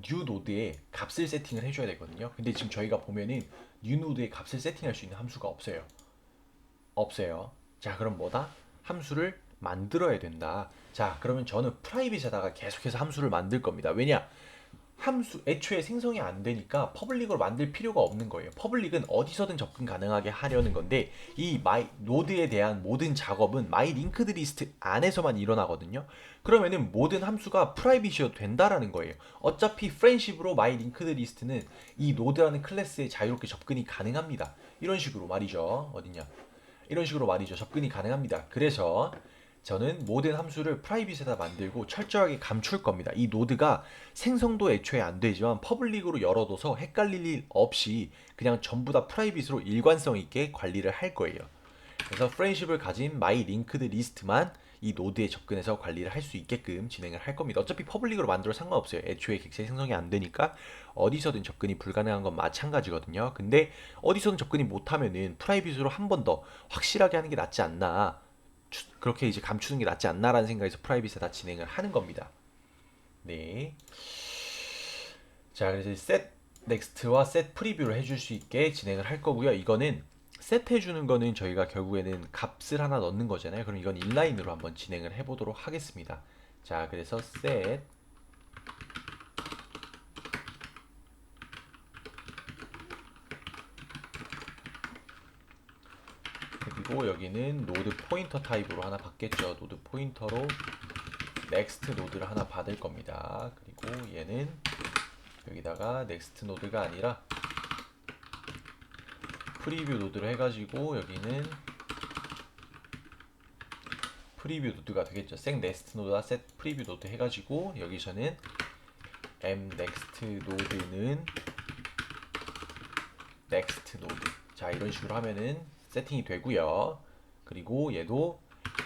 뉴 노드에 값을 세팅을 해줘야 되거든요. 근데 지금 저희가 보면은 뉴 노드에 값을 세팅할 수 있는 함수가 없어요. 자, 그럼 뭐다? 함수를 만들어야 된다. 자, 그러면 저는 프라이빗에다가 계속해서 함수를 만들 겁니다. 왜냐? 함수 애초에 생성이 안 되니까 퍼블릭으로 만들 필요가 없는 거예요. 퍼블릭은 어디서든 접근 가능하게 하려는 건데, 이 마이 노드에 대한 모든 작업은 마이 링크드 리스트 안에서만 일어나거든요. 그러면은 모든 함수가 프라이빗이어도 된다라는 거예요. 어차피 프렌십으로 마이 링크드 리스트는 이 노드라는 클래스에 자유롭게 접근이 가능합니다. 이런 식으로 말이죠. 이런 식으로 말이죠. 접근이 가능합니다. 그래서 저는 모든 함수를 프라이빗에다 만들고 철저하게 감출 겁니다. 이 노드가 생성도 애초에 안 되지만 퍼블릭으로 열어둬서 헷갈릴 일 없이 그냥 전부 다 프라이빗으로 일관성 있게 관리를 할 거예요. 그래서 프렌십을 가진 마이 링크드 리스트만 이 노드에 접근해서 관리를 할 수 있게끔 진행을 할 겁니다. 어차피 퍼블릭으로 만들어 상관없어요. 애초에 객체 생성이 안 되니까 어디서든 접근이 불가능한 건 마찬가지거든요. 근데 어디서든 접근이 못하면은 프라이빗으로 한 번 더 확실하게 하는 게 낫지 않나, 그렇게 이제 감추는 게 낫지 않나라는 생각에서 프라이빗에 다 진행을 하는 겁니다. 네. 자, 그래서 set next와 set preview를 해줄 수 있게 진행을 할 거고요. 이거는 set 해주는 거는 저희가 결국에는 값을 하나 넣는 거잖아요. 그럼 이건 인라인으로 한번 진행을 해보도록 하겠습니다. 자, 그래서 set 그리고 여기는 노드 포인터 타입으로 하나 받겠죠. 노드 포인터로 next 노드를 하나 받을 겁니다. 그리고 얘는 여기다가 next 노드가 아니라 프리뷰 노드를 해가지고 여기는 프리뷰 노드가 되겠죠. 생 네스트 노드와 셋 프리뷰 노드 해가지고 여기서는 m next 노드는 next 노드. 자, 이런 식으로 하면은 세팅이 되고요. 그리고 얘도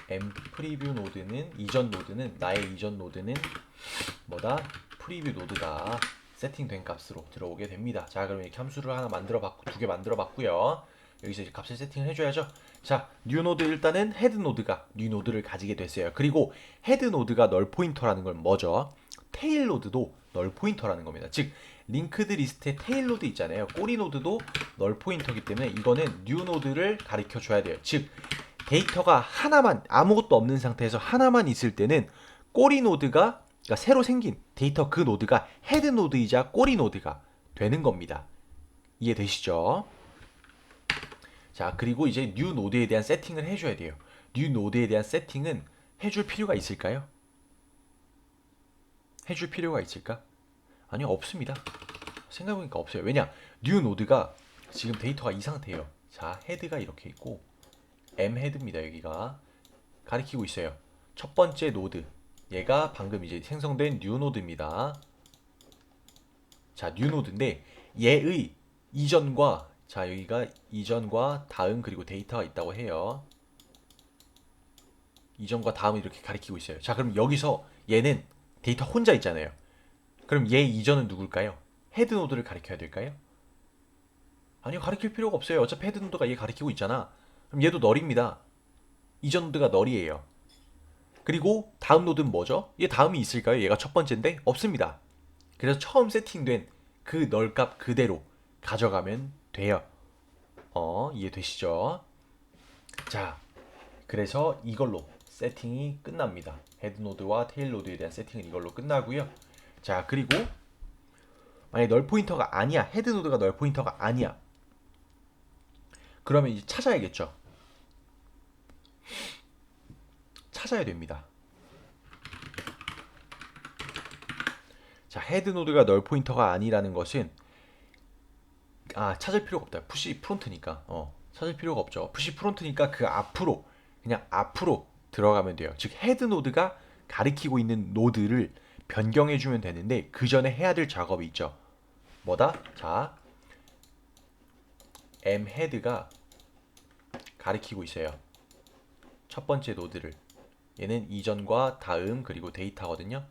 m 프리뷰 노드는 이전 노드는 나의 이전 노드는 뭐다? 프리뷰 노드다. 세팅된 값으로 들어오게 됩니다. 자, 그럼 이렇게 함수를 하나 만들어 봤고 두 개 만들어 봤고요. 여기서 이제 값을 세팅을 해줘야죠. 자, 뉴 노드 일단은 헤드 노드가 뉴 노드를 가지게 됐어요. 그리고 헤드 노드가 널 포인터라는 건 뭐죠? 테일 노드도 널 포인터라는 겁니다. 즉 링크드 리스트의 테일 노드 있잖아요. 꼬리 노드도 널 포인터이기 때문에 이거는 뉴 노드를 가리켜 줘야 돼요. 즉 데이터가 하나만 아무것도 없는 상태에서 하나만 있을 때는 꼬리 노드가 그러니까 새로 생긴 데이터 그 노드가 헤드 노드이자 꼬리 노드가 되는 겁니다. 이해되시죠? 자, 그리고 이제 뉴 노드에 대한 세팅을 해줘야 돼요. 뉴 노드에 대한 세팅은 해줄 필요가 있을까요? 해줄 필요가 있을까? 아니요, 없습니다. 생각해보니까 없어요. 왜냐? 뉴 노드가 지금 데이터가 이 상태예요. 자, 헤드가 이렇게 있고 m 헤드입니다. 여기가 가리키고 있어요. 첫 번째 노드, 얘가 방금 이제 생성된 뉴 노드입니다. 자, 뉴 노드인데 얘의 이전과 자, 여기가 이전과 다음 그리고 데이터가 있다고 해요. 이전과 다음을 이렇게 가리키고 있어요. 자, 그럼 여기서 얘는 데이터 혼자 있잖아요. 그럼 얘 이전은 누굴까요? 헤드 노드를 가리켜야 될까요? 아니요, 가리킬 필요가 없어요. 어차피 헤드 노드가 얘 가리키고 있잖아. 그럼 얘도 널입니다. 이전 노드가 널이에요. 그리고 다음 노드는 뭐죠? 얘 다음이 있을까요? 얘가 첫 번째인데 없습니다. 그래서 처음 세팅된 그 널 값 그대로 가져가면 돼요. 이해되시죠? 자, 그래서 이걸로 세팅이 끝납니다. 헤드 노드와 테일 노드에 대한 세팅은 이걸로 끝나고요. 자, 그리고 만약에 널 포인터가 아니야. 헤드 노드가 널 포인터가 아니야. 그러면 이제 찾아야겠죠. 찾아야 됩니다. 자, 헤드 노드가 널 포인터가 아니라는 것은 찾을 필요가 없다. 푸시 프론트니까. 찾을 필요가 없죠. 푸시 프론트니까 그 앞으로 그냥 앞으로 들어가면 돼요. 즉 헤드 노드가 가리키고 있는 노드를 변경해 주면 되는데 그 전에 해야 될 작업이 있죠. 뭐다? 자, m 헤드가 가리키고 있어요. 첫 번째 노드를. 얘는 이전과 다음 그리고 데이터거든요.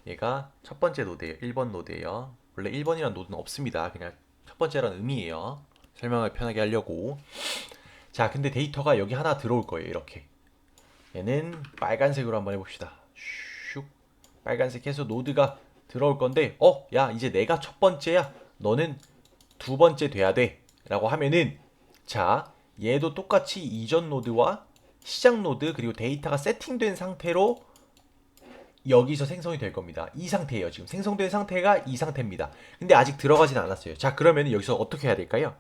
얘가 첫 번째 노드예요. 1번 노드예요. 원래 1번이라는 노드는 없습니다. 그냥 첫 번째라는 의미예요. 설명을 편하게 하려고. 자, 근데 데이터가 여기 하나 들어올 거예요. 이렇게. 얘는 빨간색으로 한번 해봅시다. 슉. 빨간색 해서 노드가 들어올 건데 야, 이제 내가 첫 번째야. 너는 두 번째 돼야 돼. 라고 하면은 자, 얘도 똑같이 이전 노드와 시작 노드 그리고 데이터가 세팅된 상태로 여기서 생성이 될 겁니다. 이 상태예요. 지금 생성된 상태가 이 상태입니다. 근데 아직 들어가진 않았어요. 자, 그러면 여기서 어떻게 해야 될까요?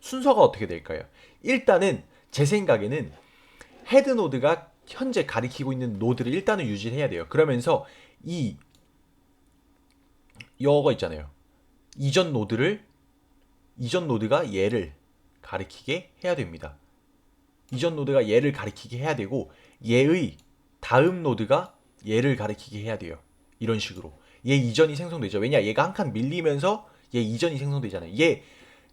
순서가 어떻게 될까요? 일단은 제 생각에는 헤드 노드가 현재 가리키고 있는 노드를 일단은 유지를 해야 돼요. 그러면서 이거 있잖아요. 이전 노드가 얘를 가리키게 해야 됩니다. 이전 노드가 얘를 가리키게 해야 되고 얘의 다음 노드가 얘를 가리키게 해야 돼요. 이런 식으로. 얘 이전이 생성되죠. 왜냐? 얘가 한 칸 밀리면서 얘 이전이 생성되잖아요. 얘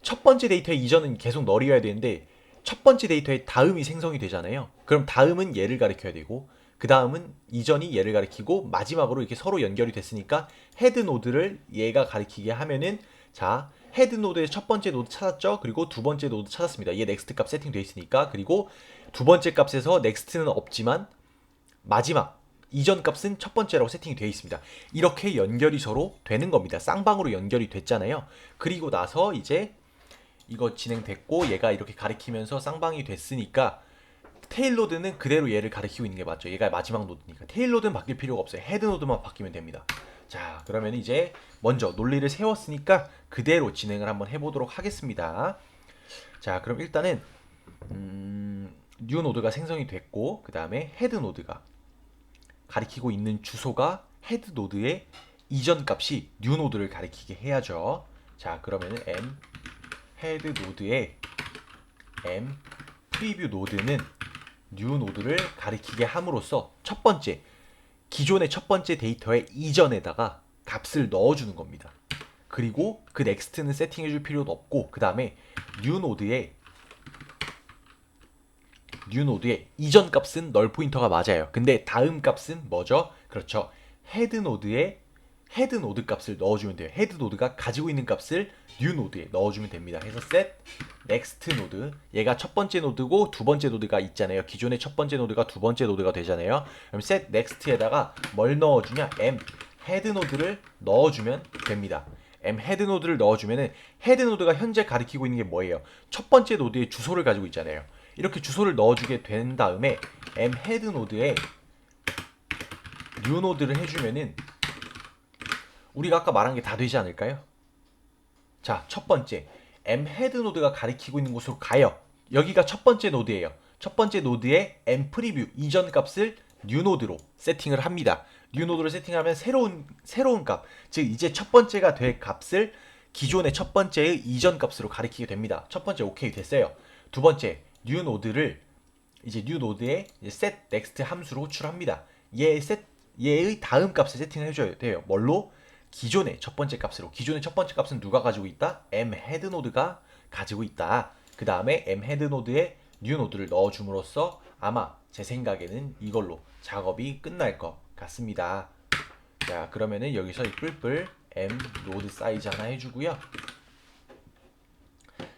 첫 번째 데이터의 이전은 계속 널이어야 되는데 첫 번째 데이터의 다음이 생성이 되잖아요. 그럼 다음은 얘를 가리켜야 되고 그 다음은 이전이 얘를 가리키고 마지막으로 이렇게 서로 연결이 됐으니까 헤드 노드를 얘가 가리키게 하면은 자, 헤드 노드의 첫 번째 노드 찾았죠? 그리고 두 번째 노드 찾았습니다. 얘 넥스트 값 세팅되어 있으니까. 그리고 두 번째 값에서 넥스트는 없지만 마지막 이전 값은 첫 번째라고 세팅이 되어 있습니다. 이렇게 연결이 서로 되는 겁니다. 쌍방으로 연결이 됐잖아요. 그리고 나서 이제 이거 진행됐고 얘가 이렇게 가리키면서 쌍방이 됐으니까 테일 노드는 그대로 얘를 가리키고 있는 게 맞죠. 얘가 마지막 노드니까. 테일 노드는 바뀔 필요가 없어요. 헤드 노드만 바뀌면 됩니다. 자, 그러면 이제 먼저 논리를 세웠으니까 그대로 진행을 한번 해보도록 하겠습니다. 자, 그럼 일단은 뉴 노드가 생성이 됐고 그 다음에 헤드 노드가 가리키고 있는 주소가 헤드 노드의 이전 값이 뉴 노드를 가리키게 해야죠. 자, 그러면은 m 헤드 노드의 m 프리뷰 노드는 뉴 노드를 가리키게 함으로써 첫 번째 기존의 첫 번째 데이터의 이전에다가 값을 넣어주는 겁니다. 그리고 그 넥스트는 세팅해줄 필요도 없고 그 다음에 뉴노드에 이전 값은 널 포인터가 맞아요. 근데 다음 값은 뭐죠? 그렇죠. 헤드 노드에 헤드 노드 값을 넣어주면 돼요. 헤드 노드가 가지고 있는 값을 뉴 노드에 넣어주면 됩니다. 그래서 set next 노드, 얘가 첫 번째 노드고 두 번째 노드가 있잖아요. 기존의 첫 번째 노드가 두 번째 노드가 되잖아요. 그럼 set next에다가 뭘 넣어주냐? m 헤드 노드를 넣어주면 됩니다. m 헤드 노드를 넣어주면은 헤드 노드가 현재 가리키고 있는 게 뭐예요? 첫 번째 노드의 주소를 가지고 있잖아요. 이렇게 주소를 넣어주게 된 다음에 m 헤드 노드에 뉴 노드를 해주면은 우리가 아까 말한 게 다 되지 않을까요? 자, 첫 번째 m 헤드 노드가 가리키고 있는 곳으로 가요. 여기가 첫 번째 노드예요. 첫 번째 노드에 m 프리뷰 이전 값을 뉴 노드로 세팅을 합니다. 뉴 노드로 세팅하면 새로운 값, 즉 이제 첫 번째가 될 값을 기존의 첫 번째의 이전 값으로 가리키게 됩니다. 첫 번째 오케이 됐어요. 두 번째 뉴 노드를 이제 뉴 노드에 set next 함수로 호출합니다. 얘의 다음 값을 세팅을 해줘야 돼요. 뭘로? 기존의 첫 번째 값으로. 기존의 첫 번째 값은 누가 가지고 있다? m 헤드 노드가 가지고 있다. 그 다음에 m 헤드 노드에 뉴 노드를 넣어줌으로써 아마 제 생각에는 이걸로 작업이 끝날 것 같습니다. 자, 그러면은 여기서 이 뿔뿔 m 노드 사이즈 하나 해주고요.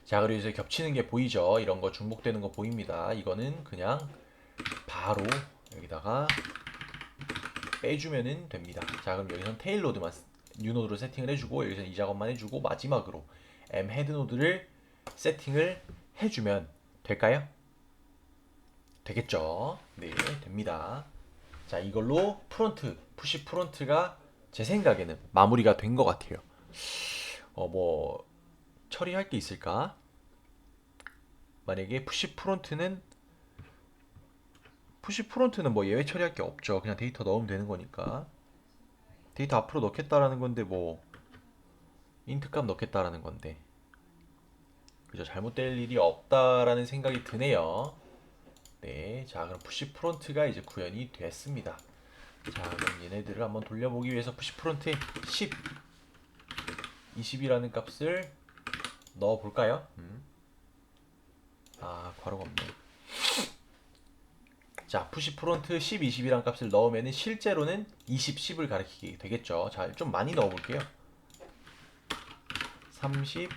자, 그리고 이제 겹치는 게 보이죠? 이런 거 중복되는 거 보입니다. 이거는 그냥 바로 여기다가 빼주면은 됩니다. 자, 그럼 여기선 테일 노드만 뉴 노드로 세팅을 해주고 여기서는 이 작업만 해주고 마지막으로 m 헤드 노드를 세팅을 해주면 될까요? 되겠죠? 네, 됩니다. 자, 이걸로 프론트, 푸시 프론트가 제 생각에는 마무리가 된 것 같아요. 뭐 처리할 게 있을까? 만약에 푸시 프론트는 뭐 예외 처리할 게 없죠. 그냥 데이터 넣으면 되는 거니까. 데이터 앞으로 넣겠다라는 건데 뭐 인트 값 넣겠다라는 건데 그죠? 잘못될 일이 없다라는 생각이 드네요. 네, 자 그럼 푸시 프론트가 이제 구현이 됐습니다. 자 그럼 얘네들을 한번 돌려보기 위해서 푸시 프론트에 10, 20이라는 값을 넣어볼까요? 괄호가 없네. 자, 푸시 프론트 10, 20이란 값을 넣으면 실제로는 20, 10을 가리키게 되겠죠. 자, 좀 많이 넣어볼게요. 30,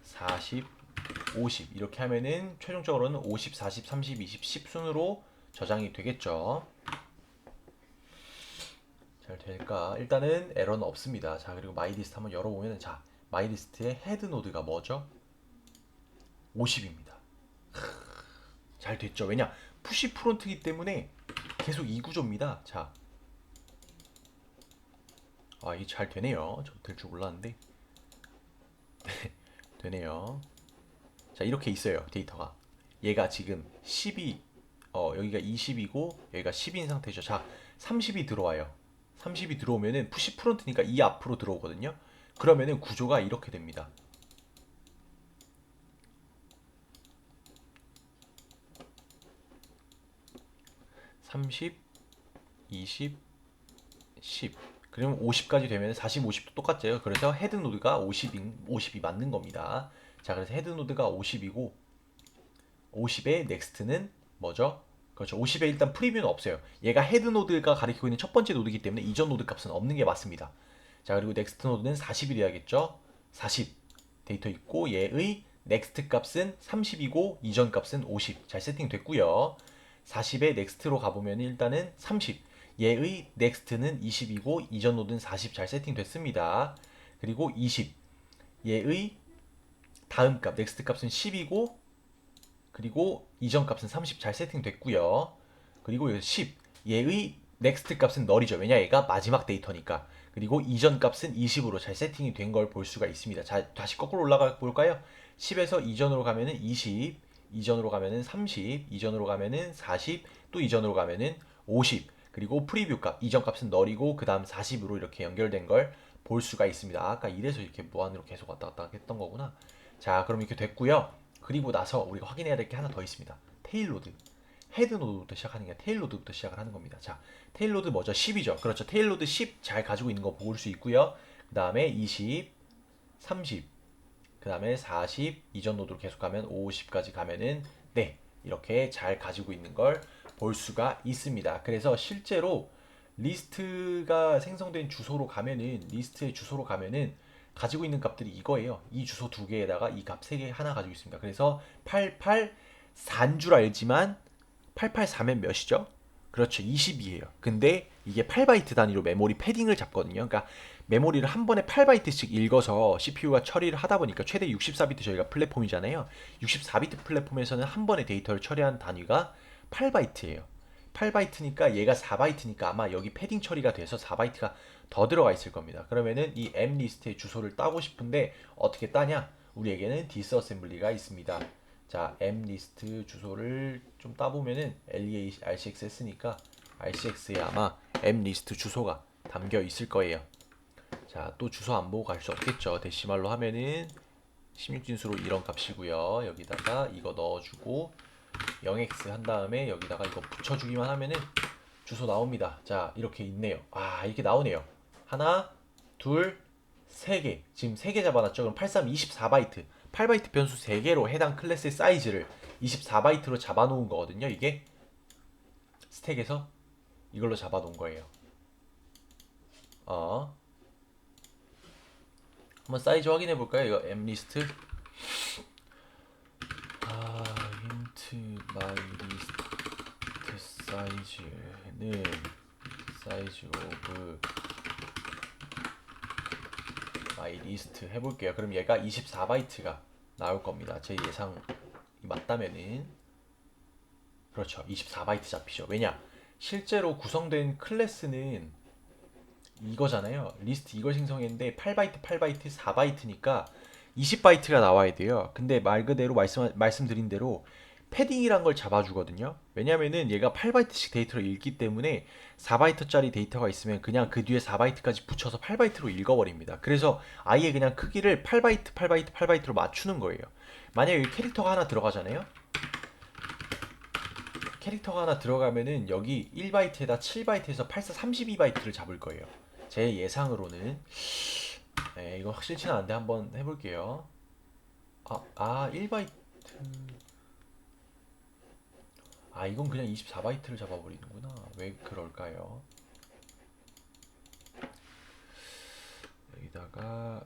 40, 50 이렇게 하면은 최종적으로는 50, 40, 30, 20, 10 순으로 저장이 되겠죠. 잘 될까? 일단은 에러는 없습니다. 자, 그리고 마이리스트 한번 열어보면 자, 마이리스트의 헤드 노드가 뭐죠? 50입니다. 잘 됐죠. 왜냐? 푸시 프론트이기 때문에 계속 이 구조입니다. 자, 이게 잘 되네요. 저 될 줄 몰랐는데 되네요. 자, 이렇게 있어요. 데이터가. 얘가 지금 10이 여기가 20이고 여기가 10인 상태죠. 자, 30이 들어와요. 30이 들어오면은 푸시 프론트니까 이 앞으로 들어오거든요. 그러면은 구조가 이렇게 됩니다. 30, 20, 10. 그러면 50까지 되면 40, 50도 똑같죠. 그래서 헤드 노드가 50이 맞는 겁니다. 자, 그래서 헤드 노드가 50이고 50의 넥스트는 뭐죠? 그렇죠. 50에 일단 프리뷰는 없어요. 얘가 헤드 노드가 가리키고 있는 첫 번째 노드이기 때문에 이전 노드 값은 없는 게 맞습니다. 자, 그리고 넥스트 노드는 40이 돼야겠죠. 40 데이터 있고 얘의 넥스트 값은 30이고 이전 값은 50. 잘 세팅됐고요. 40의 넥스트로 가보면 일단은 30. 얘의 넥스트는 20이고 이전 노드는 40. 잘 세팅됐습니다. 그리고 20. 얘의 다음 값, 넥스트 값은 10이고 그리고 이전 값은 30. 잘 세팅됐고요. 그리고 10. 얘의 넥스트 값은 널이죠. 왜냐 얘가 마지막 데이터니까. 그리고 이전 값은 20으로 잘 세팅이 된 걸 볼 수가 있습니다. 자, 다시 거꾸로 올라가 볼까요? 10에서 이전으로 가면은 20, 이전으로 가면은 30, 이전으로 가면은 40, 또 이전으로 가면은 50. 그리고 프리뷰 값, 이전 값은 널이고 그 다음 40으로 이렇게 연결된 걸 볼 수가 있습니다. 아까 이래서 이렇게 무한으로 계속 왔다 갔다 했던 거구나. 자, 그럼 이렇게 됐고요. 그리고 나서 우리가 확인해야 될 게 하나 더 있습니다. 테일 노드. 헤드 노드부터 시작하는 게 아니라 테일 노드부터 시작을 하는 겁니다. 자, 테일 노드 뭐죠? 10이죠. 그렇죠. 테일 노드 10 잘 가지고 있는 거 볼 수 있고요. 그 다음에 20, 30, 그 다음에 40, 이전 노드로 계속 가면 50까지 가면은 네, 이렇게 잘 가지고 있는 걸 볼 수가 있습니다. 그래서 실제로 리스트가 생성된 주소로 가면은 리스트의 주소로 가면은 가지고 있는 값들이 이거예요. 이 주소 두 개에다가 이 값 세 개 하나 가지고 있습니다. 그래서 884인 줄 알지만 884면 몇이죠? 그렇죠. 22예요. 근데 이게 8바이트 단위로 메모리 패딩을 잡거든요. 그러니까 메모리를 한 번에 8바이트씩 읽어서 CPU가 처리를 하다 보니까 최대 64비트 저희가 플랫폼이잖아요. 64비트 플랫폼에서는 한 번에 데이터를 처리한 단위가 8바이트예요. 8바이트니까 얘가 4바이트니까 아마 여기 패딩 처리가 돼서 4바이트가 더 들어가 있을 겁니다. 그러면은 이 M 리스트의 주소를 따고 싶은데 어떻게 따냐? 우리에게는 디스어셈블리가 있습니다. 자, M 리스트 주소를 좀 따보면은 LEA RCX 했으니까 RCX에 아마 M 리스트 주소가 담겨 있을 거예요. 자, 또 주소 안 보고 갈 수 없겠죠. 데시말로 하면은 16진수로 이런 값이고요. 여기다가 이거 넣어주고 0x 한 다음에 여기다가 이거 붙여주기만 하면은 주소 나옵니다. 자, 이렇게 있네요. 아, 이렇게 나오네요. 하나, 둘, 세 개. 지금 세 개 잡아놨죠. 그럼 83 24바이트. 8바이트 변수 3개로 해당 클래스의 사이즈를 24바이트로 잡아놓은 거거든요. 이게 스택에서 이걸로 잡아놓은 거예요. 한번 사이즈 확인해 볼까요? 이거 M 리스트. 힌트 마이 리스트 사이즈는 사이즈 오브 마이 리스트 해볼게요. 그럼 얘가 24바이트가 나올 겁니다. 제 예상이 맞다면은 그렇죠. 24바이트 잡히죠. 왜냐? 실제로 구성된 클래스는 이거잖아요. 리스트 이걸 생성했는데 8바이트, 8바이트, 4바이트니까 20바이트가 나와야 돼요. 근데 말 그대로 말씀드린 대로 패딩이란 걸 잡아주거든요. 왜냐면은 얘가 8바이트씩 데이터를 읽기 때문에 4바이트짜리 데이터가 있으면 그냥 그 뒤에 4바이트까지 붙여서 8바이트로 읽어버립니다. 그래서 아예 그냥 크기를 8바이트, 8바이트, 8바이트로 맞추는 거예요. 만약에 여기 캐릭터가 하나 들어가잖아요. 캐릭터가 하나 들어가면은 여기 1바이트에다 7바이트에서 84 32바이트를 잡을 거예요. 제 예상으로는 이거 확실치는 않은데 한번 해볼게요. 1바이트. 이건 그냥 24바이트를 잡아버리는구나. 왜 그럴까요? 여기다가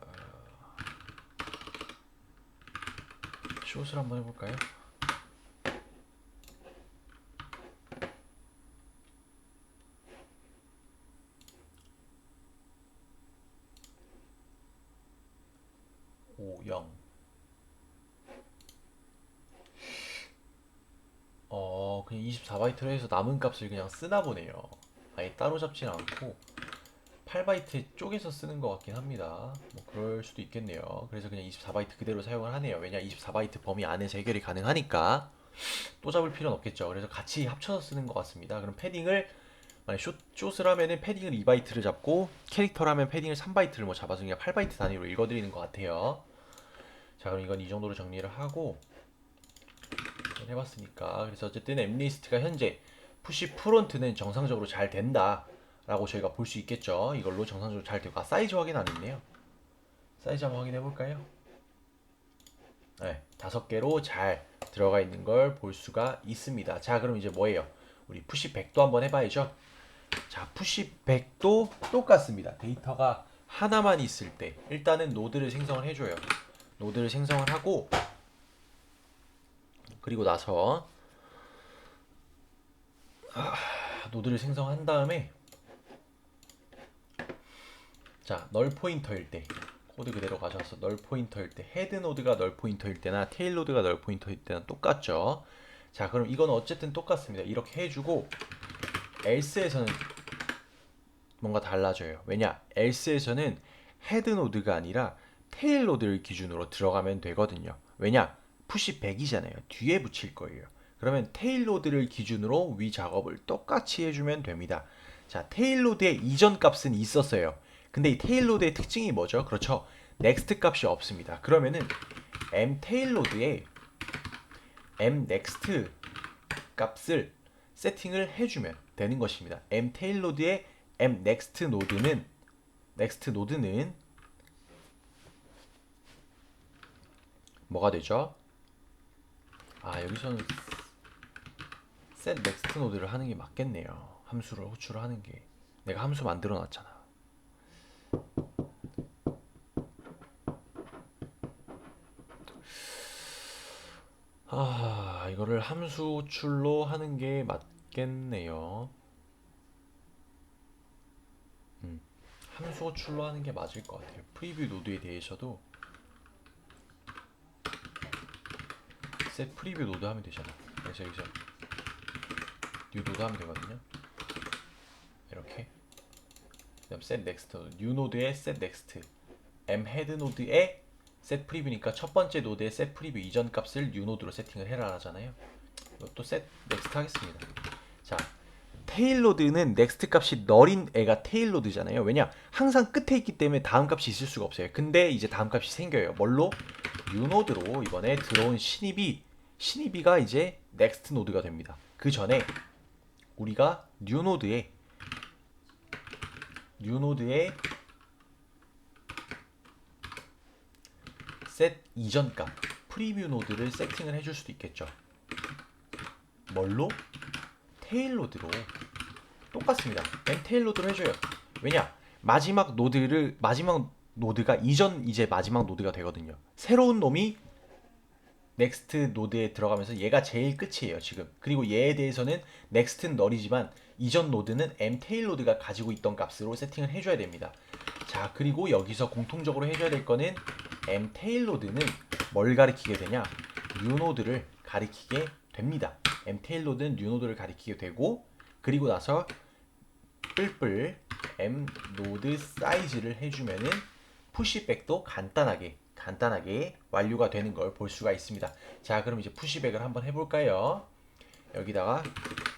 숏을 한번 해볼까요? 오, 0. 그냥 24바이트로 해서 남은 값을 그냥 쓰나 보네요. 아예 따로 잡진 않고 8바이트 쪼개서 쓰는 것 같긴 합니다. 뭐 그럴 수도 있겠네요. 그래서 그냥 24바이트 그대로 사용을 하네요. 왜냐 24바이트 범위 안에서 해결이 가능하니까 또 잡을 필요는 없겠죠. 그래서 같이 합쳐서 쓰는 것 같습니다. 그럼 패딩을 만약 숏을 하면은 패딩을 2바이트를 잡고 캐릭터라면 패딩을 3바이트를 뭐 잡아서 그냥 8바이트 단위로 읽어드리는 것 같아요. 자, 그럼 이건 이 정도로 정리를 하고 해봤으니까 그래서 어쨌든 M리스트가 현재 푸시 프론트는 정상적으로 잘 된다 라고 저희가 볼 수 있겠죠. 이걸로 정상적으로 잘 되고 사이즈 확인 안 했네요. 사이즈 한번 확인해 볼까요? 네, 5개로 잘 들어가 있는 걸 볼 수가 있습니다. 자, 그럼 이제 뭐예요? 우리 푸시 100도 한번 해봐야죠. 자, 푸시 100도 똑같습니다. 데이터가 하나만 있을 때 일단은 노드를 생성을 해줘요. 노드를 생성을 하고 그리고 나서 노드를 생성한 다음에 자, 널 포인터일 때 코드 그대로 가져와서 널 포인터일 때 헤드 노드가 널 포인터일 때나 테일 노드가 널 포인터일 때는 똑같죠. 자, 그럼 이거는 어쨌든 똑같습니다. 이렇게 해주고 else에서는 뭔가 달라져요. 왜냐? else에서는 헤드 노드가 아니라 테일 노드를 기준으로 들어가면 되거든요. 왜냐? 푸시 100이잖아요. 뒤에 붙일 거예요. 그러면 테일 노드를 기준으로 위 작업을 똑같이 해주면 됩니다. 자, 테일 노드의 이전 값은 있었어요. 근데 이 테일 노드의 특징이 뭐죠? 그렇죠. next 값이 없습니다. 그러면은 m 테일 노드에 m next 값을 세팅을 해주면 되는 것입니다. mtailload의 mnextNode는 뭐가 되죠? 여기서는 setNextNode를 하는 게 맞겠네요. 함수를 호출을 하는 게. 내가 함수 만들어 놨잖아. 이거를 함수 호출로 하는 게 맞겠네요. 함수 호출로 하는 게 맞을 것 같아요. 프리뷰 노드에 대해서도 set 프리뷰 노드 하면 되잖아. 그래서 여기서 new 노드 하면 되거든요. 이렇게. 그다음 set next 노드, new 노드에 set next, m head 노드에 set 프리뷰니까 첫 번째 노드의 set 프리뷰 이전 값을 new 노드로 세팅을 해라 하잖아요. 이것도 set next 하겠습니다. 자, 테일로드는 next 값이 널인 애가 테일로드잖아요. 왜냐? 항상 끝에 있기 때문에 다음 값이 있을 수가 없어요. 근데 이제 다음 값이 생겨요. 뭘로? new 노드로 이번에 들어온 신입이가 이제 next 노드가 됩니다. 그 전에 우리가 new 노드에 set 이전 값 프리뷰 노드를 세팅을 해줄 수도 있겠죠. 뭘로? 테일로드로. 똑같습니다. mtailload로 해줘요. 왜냐? 마지막 노드가 이제 마지막 노드가 되거든요. 새로운 놈이 next 노드에 들어가면서 얘가 제일 끝이에요, 지금. 그리고 얘에 대해서는 next는 널이지만 이전 노드는 mtailload가 가지고 있던 값으로 세팅을 해줘야 됩니다. 자, 그리고 여기서 공통적으로 해줘야 될 거는 mtailload는 뭘 가리키게 되냐? new 노드를 가리키게 됩니다. mtailload는 new 노드를 가리키게 되고, 그리고 나서 뿔뿔 m 노드 사이즈를 해주면은 푸시백도 간단하게 완료가 되는 걸 볼 수가 있습니다. 자, 그럼 이제 푸시백을 한번 해볼까요? 여기다가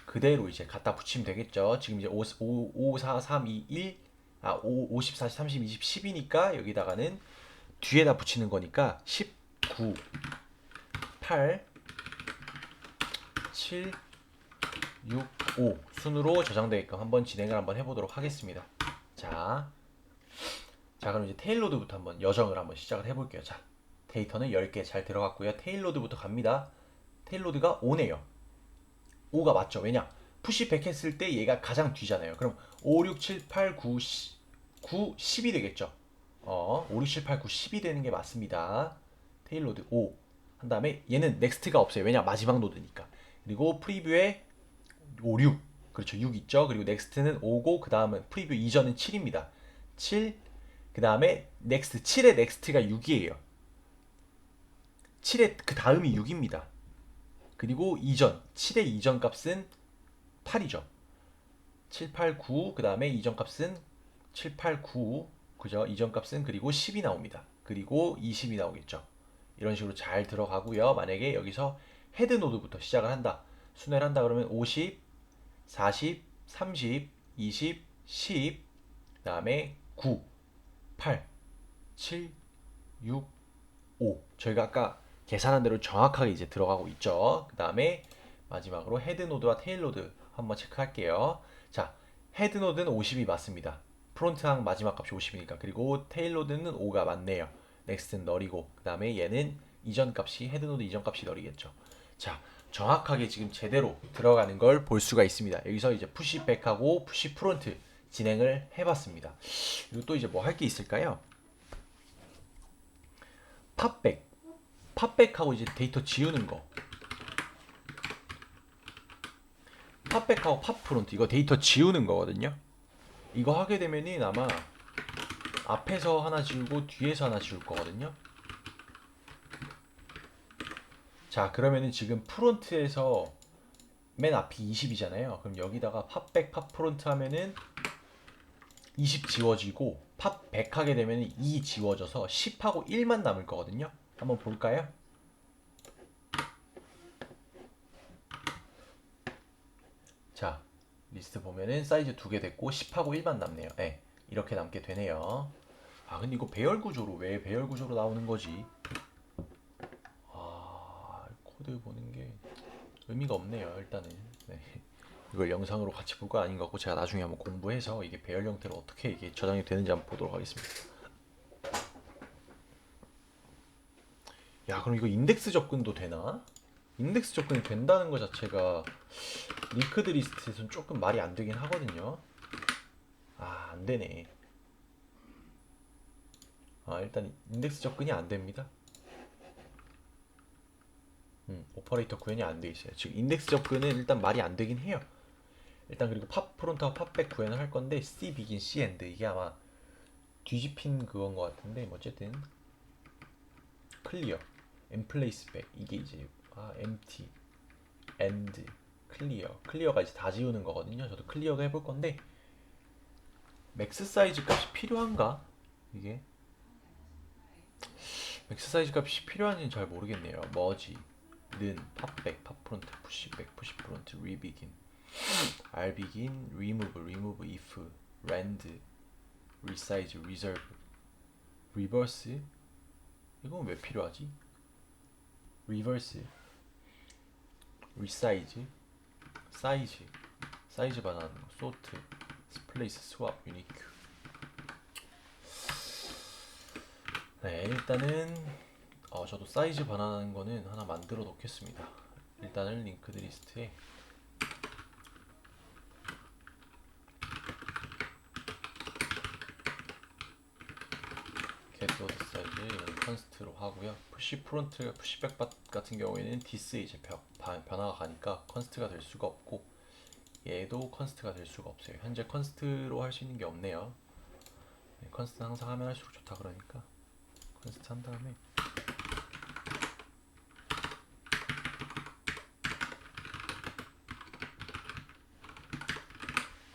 그대로 이제 갖다 붙이면 되겠죠. 지금 이제 5, 4, 3, 2, 1, 50, 40, 30, 20, 10이니까 여기다가는 뒤에다 붙이는 거니까 19, 8, 7, 6, 5 순으로 저장되게끔 한번 진행을 한번 해보도록 하겠습니다. 자, 그럼 이제 테일로드부터 한번 여정을 한번 시작을 해볼게요. 자, 데이터는 10개 잘 들어갔고요. 테일로드부터 갑니다. 테일로드가 5네요. 5가 맞죠? 왜냐? 푸시 100 했을 때 얘가 가장 뒤잖아요. 그럼 5, 6, 7, 8, 9, 10이 되겠죠? 5, 6, 7, 8, 9, 10이 되는 게 맞습니다. 테일로드 5. 한 다음에 얘는 넥스트가 없어요. 왜냐? 마지막 노드니까. 그리고 프리뷰에 5, 6. 그렇죠. 6 있죠. 그리고 넥스트는 5고 그 다음은 프리뷰 이전은 7입니다. 7. 그 다음에 넥스트 7의 넥스트가 6이에요. 7의 그 다음이 6입니다. 그리고 이전 7의 이전 값은 8이죠. 7, 8, 9. 그 다음에 이전 값은 7, 8, 9. 그죠? 이전 값은 그리고 10이 나옵니다. 그리고 20이 나오겠죠. 이런 식으로 잘 들어가고요. 만약에 여기서 헤드 노드부터 시작을 한다. 순회를 한다 그러면 50, 40, 30, 20, 10, 그 다음에 9, 8, 7, 6, 5. 저희가 아까 계산한 대로 정확하게 이제 들어가고 있죠. 그 다음에 마지막으로 헤드 노드와 테일 노드 한번 체크할게요. 자, 헤드 노드는 50이 맞습니다. 프론트 항 마지막 값이 50이니까. 그리고 테일 노드는 5가 맞네요. 넥스트는 널이고, 그 다음에 얘는 이전 값이 헤드 노드 이전 값이 널이겠죠. 자, 정확하게 지금 제대로 들어가는 걸 볼 수가 있습니다. 여기서 이제 푸시 백하고 푸시 프론트 진행을 해봤습니다. 그리고 또 이제 뭐 할 게 있을까요? 팝백하고 이제 데이터 지우는 거. 팝백하고 팝프론트 이거 데이터 지우는 거거든요. 이거 하게 되면은 아마 앞에서 하나 지우고 뒤에서 하나 지울 거거든요. 자, 그러면은 지금 프론트에서 맨 앞이 20이잖아요. 그럼 여기다가 팝백 팝프론트 하면은 20 지워지고 팝백 하게 되면 2 지워져서 10하고 1만 남을 거거든요. 한번 볼까요? 자, 리스트 보면은 사이즈 2개 됐고 10하고 1만 남네요. 네, 이렇게 남게 되네요. 근데 이거 배열 구조로 왜 배열 구조로 나오는 거지? 코드 보는 게 의미가 없네요. 일단은 네. 이걸 영상으로 같이 볼 거 아닌 것 같고 제가 나중에 한번 공부해서 이게 배열 형태로 어떻게 이게 저장이 되는지 한번 보도록 하겠습니다. 야, 그럼 이거 인덱스 접근도 되나? 인덱스 접근이 된다는 것 자체가 링크드 리스트에서는 조금 말이 안 되긴 하거든요. 아, 안 되네. 아, 일단 인덱스 접근이 안 됩니다. 오퍼레이터 구현이 안 돼 있어요. 즉 인덱스 접근은 일단 말이 안 되긴 해요. 일단 그리고 팝 프론트와 팝백 구현을 할 건데 C 비긴 C 엔드 이게 아마 뒤집힌 그건 것 같은데 뭐 어쨌든 클리어, 엠플레이스 백 이게 이제 empty, end, 클리어가 이제 다 지우는 거거든요. 저도 클리어가 해볼 건데 맥스 사이즈 값이 필요한가? 이게 맥스 사이즈 값이 필요한지는 잘 모르겠네요. 머지, 는, 팝백, 팝프론트, 푸시백, 푸시프론트, 리비긴, rbegin, remove if, rend, resize, reserve, reverse 이건 왜 필요하지? reverse, resize, 사이즈 반환하는 거, sort, splice, swap, unique. 네, 일단은 저도 사이즈 반환하는 거는 하나 만들어 놓겠습니다. 일단은 링크드 리스트에 get word 사이즈 이건 컨스트로 하고요. 푸시 프론트, 푸시백 같은 경우에는 디스 이제 변화가 가니까 컨스트가 될 수가 없고 얘도 컨스트가 될 수가 없어요. 현재 컨스트로 할 수 있는 게 없네요. 네, 컨스트 항상 하면 할수록 좋다 그러니까 컨스트 한 다음에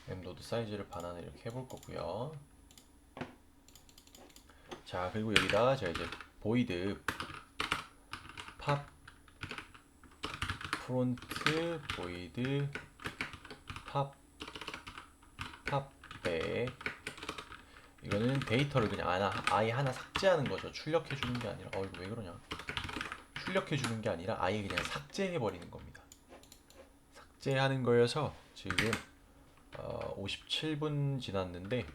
엠노드 사이즈를 반환을 이렇게 해볼 거고요. 자, 그리고 여기다 제가 이제 void 팝 프론트 void 팝백 이거는 데이터를 그냥 아예 하나 삭제하는 거죠. 출력해 주는 게 아니라 이거 왜 그러냐? 출력해 주는 게 아니라 아예 그냥 삭제해 버리는 겁니다. 삭제하는 거여서 지금 57분 지났는데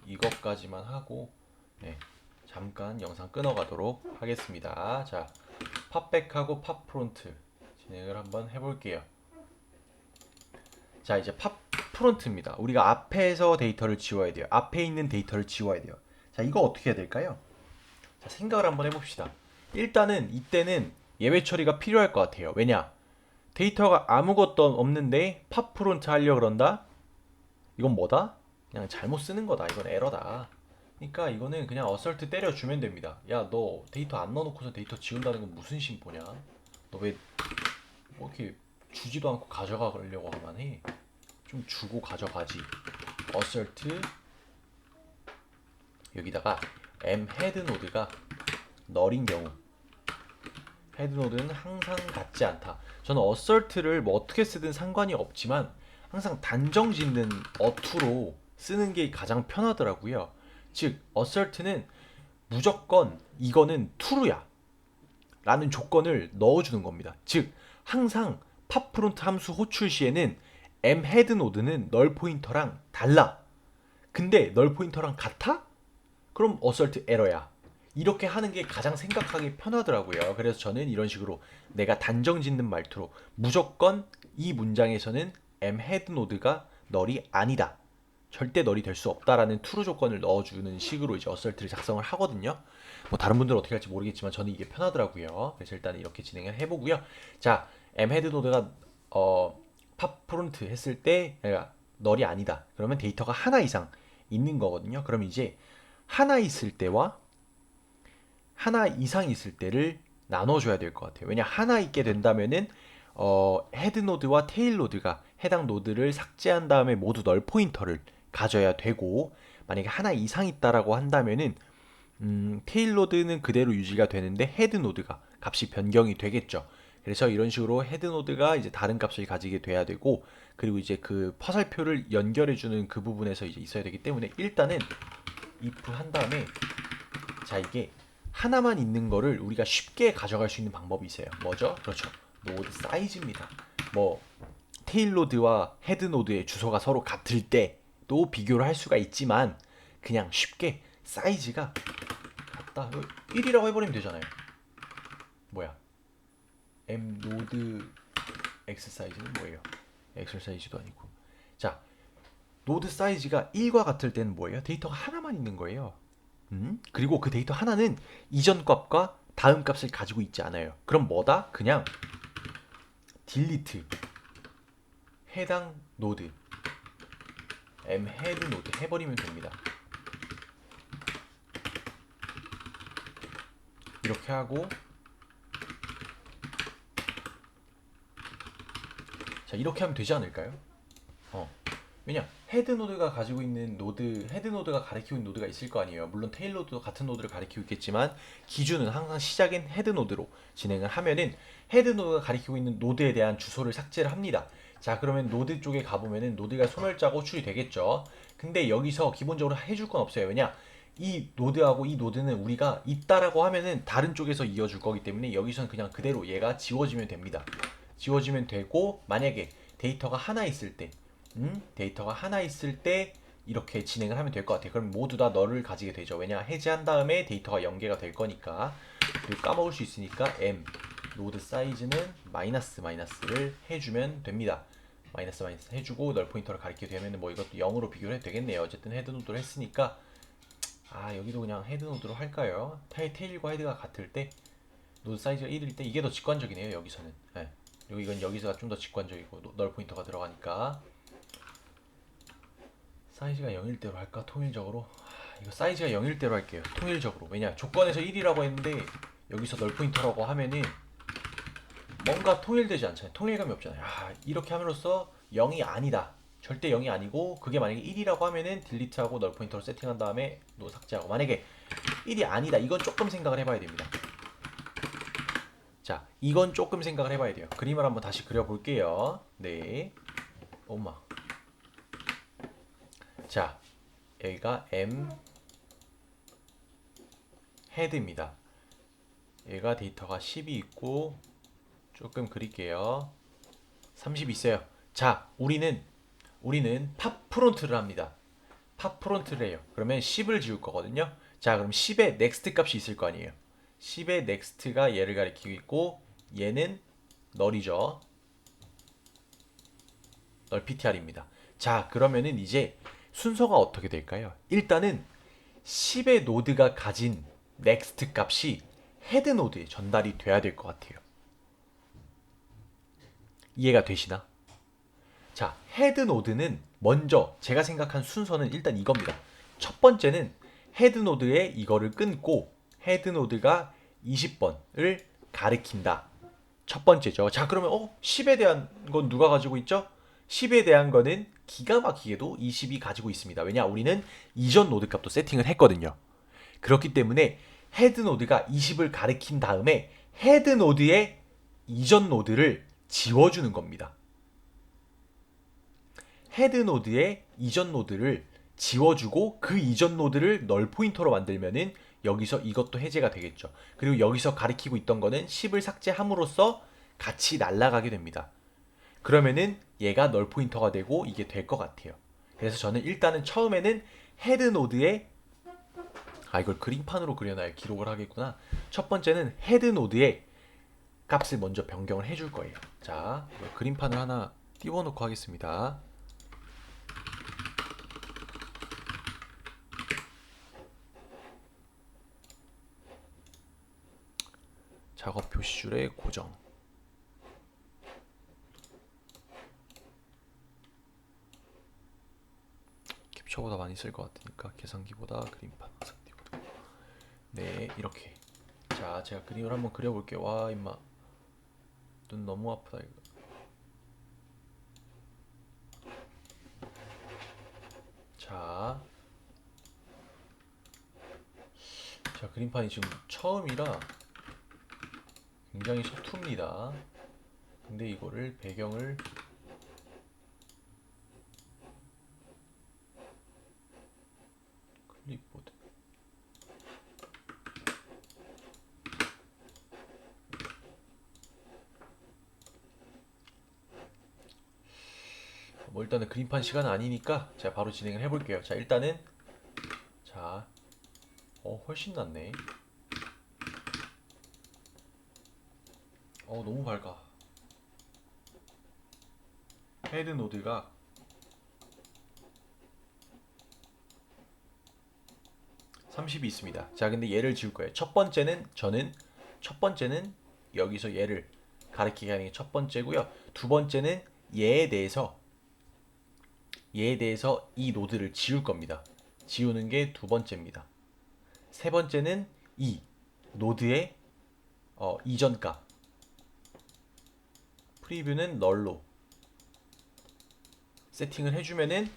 이것까지만 하고 네, 잠깐 영상 끊어가도록 하겠습니다. 자, 팝백하고 팝프론트 진행을 한번 해볼게요. 자, 이제 팝프론트입니다. 우리가 앞에서 데이터를 지워야 돼요. 앞에 있는 데이터를 지워야 돼요. 자, 이거 어떻게 해야 될까요? 자, 생각을 한번 해봅시다. 일단은 이때는 예외 처리가 필요할 것 같아요. 왜냐? 데이터가 아무것도 없는데 팝프론트 하려고 그런다? 이건 뭐다? 그냥 잘못 쓰는 거다. 이건 에러다. 그러니까 이거는 그냥 어설트 때려주면 됩니다. 야, 너 데이터 안 넣어놓고서 데이터 지운다는 건 무슨 심보냐? 너 왜 뭐 이렇게 주지도 않고 가져가려고 하만 해? 좀 주고 가져가지. 어설트 여기다가 m 헤드 노드가 널인 경우 헤드 노드는 항상 같지 않다. 저는 어설트를 뭐 어떻게 쓰든 상관이 없지만 항상 단정 짓는 어투로 쓰는 게 가장 편하더라고요. 즉 어설트는 무조건 이거는 true야 라는 조건을 넣어주는 겁니다. 즉 항상 팝프론트 함수 호출 시에는 m 헤드 노드는 널 포인터랑 달라. 근데 널 포인터랑 같아? 그럼 어설트 에러야. 이렇게 하는 게 가장 생각하기 편하더라고요. 그래서 저는 이런 식으로 내가 단정 짓는 말투로 무조건 이 문장에서는 m 헤드 노드가 널이 아니다. 절대 널이 될 수 없다라는 true 조건을 넣어주는 식으로 이제 어설트를 작성을 하거든요. 뭐 다른 분들은 어떻게 할지 모르겠지만 저는 이게 편하더라고요. 그래서 일단 이렇게 진행을 해보고요. 자, m 헤드 노드가 팝 프론트 했을 때 널이 아니다. 그러면 데이터가 하나 이상 있는 거거든요. 그럼 이제 하나 있을 때와 하나 이상 있을 때를 나눠줘야 될 것 같아요. 왜냐 하나 있게 된다면은 헤드 노드와 테일 노드가 해당 노드를 삭제한 다음에 모두 널 포인터를 가져야 되고 만약에 하나 이상 있다라고 한다면은 테일 노드는 그대로 유지가 되는데 헤드 노드가 값이 변경이 되겠죠. 그래서 이런 식으로 헤드 노드가 이제 다른 값을 가지게 돼야 되고 그리고 이제 그 화살표를 연결해주는 그 부분에서 이제 있어야 되기 때문에 일단은 if 한 다음에 자 이게 하나만 있는 거를 우리가 쉽게 가져갈 수 있는 방법이 있어요. 뭐죠? 그렇죠. 노드 사이즈입니다. 뭐 테일 노드와 헤드 노드의 주소가 서로 같을 때도 비교를 할 수가 있지만 그냥 쉽게 사이즈가 같다 1이라고 해버리면 되잖아요. 뭐야 M 노드 X 사이즈는 뭐예요? 엑셀사이즈도 아니고. 자, 노드 사이즈가 1과 같을 때는 뭐예요? 데이터가 하나만 있는 거예요. 그리고 그 데이터 하나는 이전 값과 다음 값을 가지고 있지 않아요. 그럼 뭐다? 그냥 딜리트 해당 노드 m 헤드 노드 해버리면 됩니다. 이렇게 하고 자 이렇게 하면 되지 않을까요? 왜냐 헤드 노드가 가지고 있는 노드 헤드 노드가 가리키고 있는 노드가 있을 거 아니에요. 물론 테일 노드도 같은 노드를 가리키고 있겠지만 기준은 항상 시작인 헤드 노드로 진행을 하면은 헤드 노드가 가리키고 있는 노드에 대한 주소를 삭제를 합니다. 자 그러면 노드 쪽에 가보면은 노드가 소멸자가 호출이 되겠죠. 근데 여기서 기본적으로 해줄 건 없어요. 왜냐 이 노드하고 이 노드는 우리가 있다라고 하면은 다른 쪽에서 이어줄 거기 때문에 여기서는 그냥 그대로 얘가 지워지면 됩니다. 지워지면 되고 만약에 데이터가 하나 있을 때 데이터가 하나 있을 때 이렇게 진행을 하면 될 것 같아요. 그럼 모두 다 너를 가지게 되죠. 왜냐 해제한 다음에 데이터가 연계가 될 거니까. 그리고 까먹을 수 있으니까 m 노드 사이즈는 마이너스를 해주면 됩니다. 마이너스 해주고 널 포인터를 가리게 되면 뭐 이것도 0으로 비교를 해도 되겠네요. 어쨌든 헤드 노드를 했으니까 여기도 그냥 헤드 노드로 할까요? 테일과 헤드가 같을 때 노드 사이즈가 1일 때 이게 더 직관적이네요. 여기서는 그리고 이건 여기서가 좀 더 직관적이고 널 포인터가 들어가니까 사이즈가 0일 대로 할까? 통일적으로? 이거 사이즈가 0일 대로 할게요. 통일적으로. 왜냐? 조건에서 1이라고 했는데 여기서 널 포인터라고 하면은 뭔가 통일되지 않잖아요. 통일감이 없잖아요. 이렇게 함으로써 0이 아니다. 절대 0이 아니고 그게 만약에 1이라고 하면은 딜리트하고 널 포인터로 세팅한 다음에 노 삭제하고 만약에 1이 아니다. 이건 조금 생각을 해봐야 됩니다. 자, 이건 조금 생각을 해봐야 돼요. 그림을 한번 다시 그려볼게요. 네. 엄마. 자, 여기가 M 헤드입니다. 얘가 데이터가 10이 있고 조금 그릴게요. 30 있어요. 자, 우리는 팝 프론트를 합니다. 팝 프론트를 해요. 그러면 10을 지울 거거든요. 자, 그럼 10의 넥스트 값이 있을 거 아니에요. 10의 넥스트가 얘를 가리키고 있고 얘는 널이죠. 널 ptr입니다. 자, 그러면은 이제 순서가 어떻게 될까요? 일단은 10의 노드가 가진 넥스트 값이 헤드 노드에 전달이 돼야 될 것 같아요. 이해가 되시나? 자, 헤드 노드는 먼저 제가 생각한 순서는 일단 이겁니다. 첫 번째는 헤드 노드에 이거를 끊고 헤드 노드가 20번을 가리킨다. 첫 번째죠. 자, 그러면 10에 대한 건 누가 가지고 있죠? 10에 대한 거는 기가 막히게도 20이 가지고 있습니다. 왜냐? 우리는 이전 노드 값도 세팅을 했거든요. 그렇기 때문에 헤드 노드가 20을 가리킨 다음에 헤드 노드의 이전 노드를 지워주는 겁니다. 헤드 노드의 이전 노드를 지워주고 그 이전 노드를 널 포인터로 만들면은 여기서 이것도 해제가 되겠죠. 그리고 여기서 가리키고 있던 거는 10을 삭제함으로써 같이 날아가게 됩니다. 그러면은 얘가 널 포인터가 되고 이게 될 것 같아요. 그래서 저는 일단은 처음에는 헤드 노드의 이걸 그림판으로 그려놔야 기록을 하겠구나. 첫 번째는 헤드 노드의 값을 먼저 변경을 해줄 거예요. 자, 그림판을 하나 띄워놓고 하겠습니다. 작업 표시줄의 고정. 캡처보다 많이 쓸 것 같으니까 계산기보다 그림판 항상 띄워두고. 네, 이렇게. 자, 제가 그림을 한번 그려볼게요. 와, 임마. 눈 너무 아프다, 이거. 자, 그림판이 지금 처음이라 굉장히 서툽니다. 근데 이거를 배경을 클립보드 뭐 일단은 그림판 시간은 아니니까 제가 바로 진행을 해볼게요. 자, 일단은 자, 훨씬 낫네. 너무 밝아. 헤드 노드가 30이 있습니다. 자, 근데 얘를 지울 거예요. 첫 번째는 여기서 얘를 가리키게 하는 게 첫 번째고요. 두 번째는 얘에 대해서 이 노드를 지울 겁니다. 지우는 게 두 번째입니다. 세 번째는 이 노드의 이전 값 프리뷰는 널로 세팅을 해주면은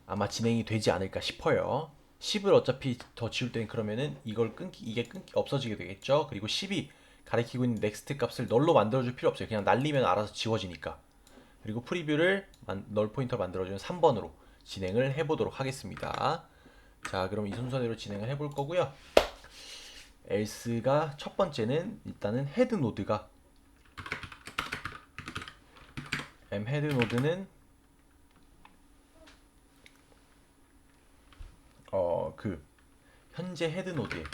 아마 진행이 되지 않을까 싶어요. 10을 어차피 더 지울 때는 그러면은 이게 없어지게 되겠죠. 그리고 10이 가리키고 있는 넥스트 값을 널로 만들어줄 필요 없어요. 그냥 날리면 알아서 지워지니까. 그리고 프리뷰를 널 포인터 만들어주는 3번으로 진행을 해보도록 하겠습니다. 자, 그럼 이 순서대로 진행을 해볼 거고요. else가 첫 번째는 일단은 헤드 노드가 헤드 노드는 그 현재 헤드 노드의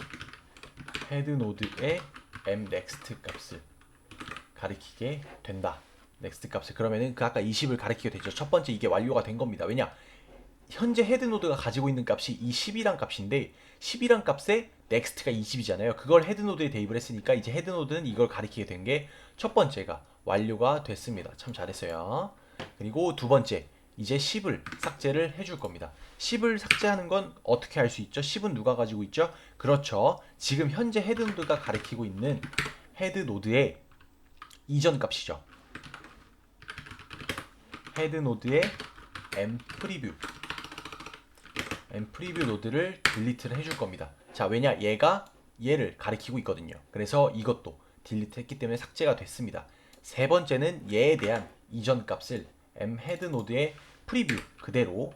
next 값을 가리키게 된다. next 값을 그러면은 그 아까 20을 가리키게 되죠. 첫 번째 이게 완료가 된 겁니다. 왜냐? 현재 헤드 노드가 가지고 있는 값이 이 10이란 값인데 10이란 값에 next가 20이잖아요. 그걸 헤드 노드에 대입을 했으니까 이제 헤드 노드는 이걸 가리키게 된 게 첫 번째가 완료가 됐습니다. 참 잘했어요. 그리고 두 번째 이제 10을 삭제를 해줄 겁니다. 10을 삭제하는 건 어떻게 할 수 있죠? 10은 누가 가지고 있죠? 그렇죠. 지금 현재 헤드 노드가 가리키고 있는 헤드 노드의 이전 값이죠. 헤드 노드의 프리뷰 노드를 딜리트를 해줄 겁니다. 자, 왜냐? 얘가 얘를 가리키고 있거든요. 그래서 이것도 딜리트 했기 때문에 삭제가 됐습니다. 세 번째는 얘에 대한 이전 값을 헤드 노드의 프리뷰 그대로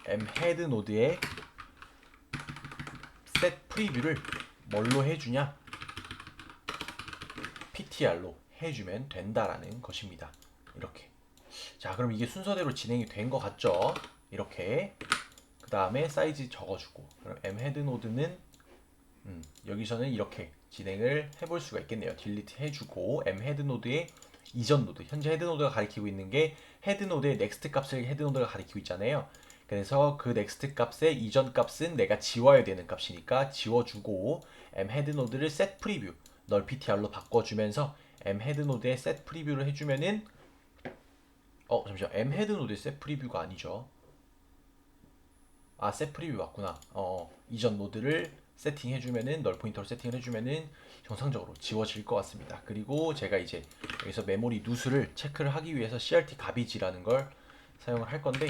헤드 노드의 set 프리뷰를 뭘로 해주냐? ptr로 해주면 된다라는 것입니다. 이렇게. 자, 그럼 이게 순서대로 진행이 된 것 같죠? 이렇게. 그 다음에 사이즈 적어주고. 그럼 헤드 노드는 여기서는 이렇게 진행을 해볼 수가 있겠네요. 딜리트 해주고 헤드 노드의 이전 노드, 현재 헤드 노드가 가리키고 있는 게 헤드 노드의 넥스트 값을 헤드 노드가 가리키고 있잖아요. 그래서 그 넥스트 값의 이전 값은 내가 지워야 되는 값이니까 지워주고 헤드 노드를 set 프리뷰 널 ptr로 바꿔주면서 헤드 노드의 set 프리뷰를 해주면은 잠시만, 헤드 노드의 set 프리뷰가 아니죠. set 프리뷰 맞구나. 이전 노드를 세팅해주면은 널 포인터로 세팅을 해주면은 정상적으로 지워질 것 같습니다. 그리고 제가 이제 여기서 메모리 누수를 체크를 하기 위해서 crt garbag이라는 걸 사용을 할 건데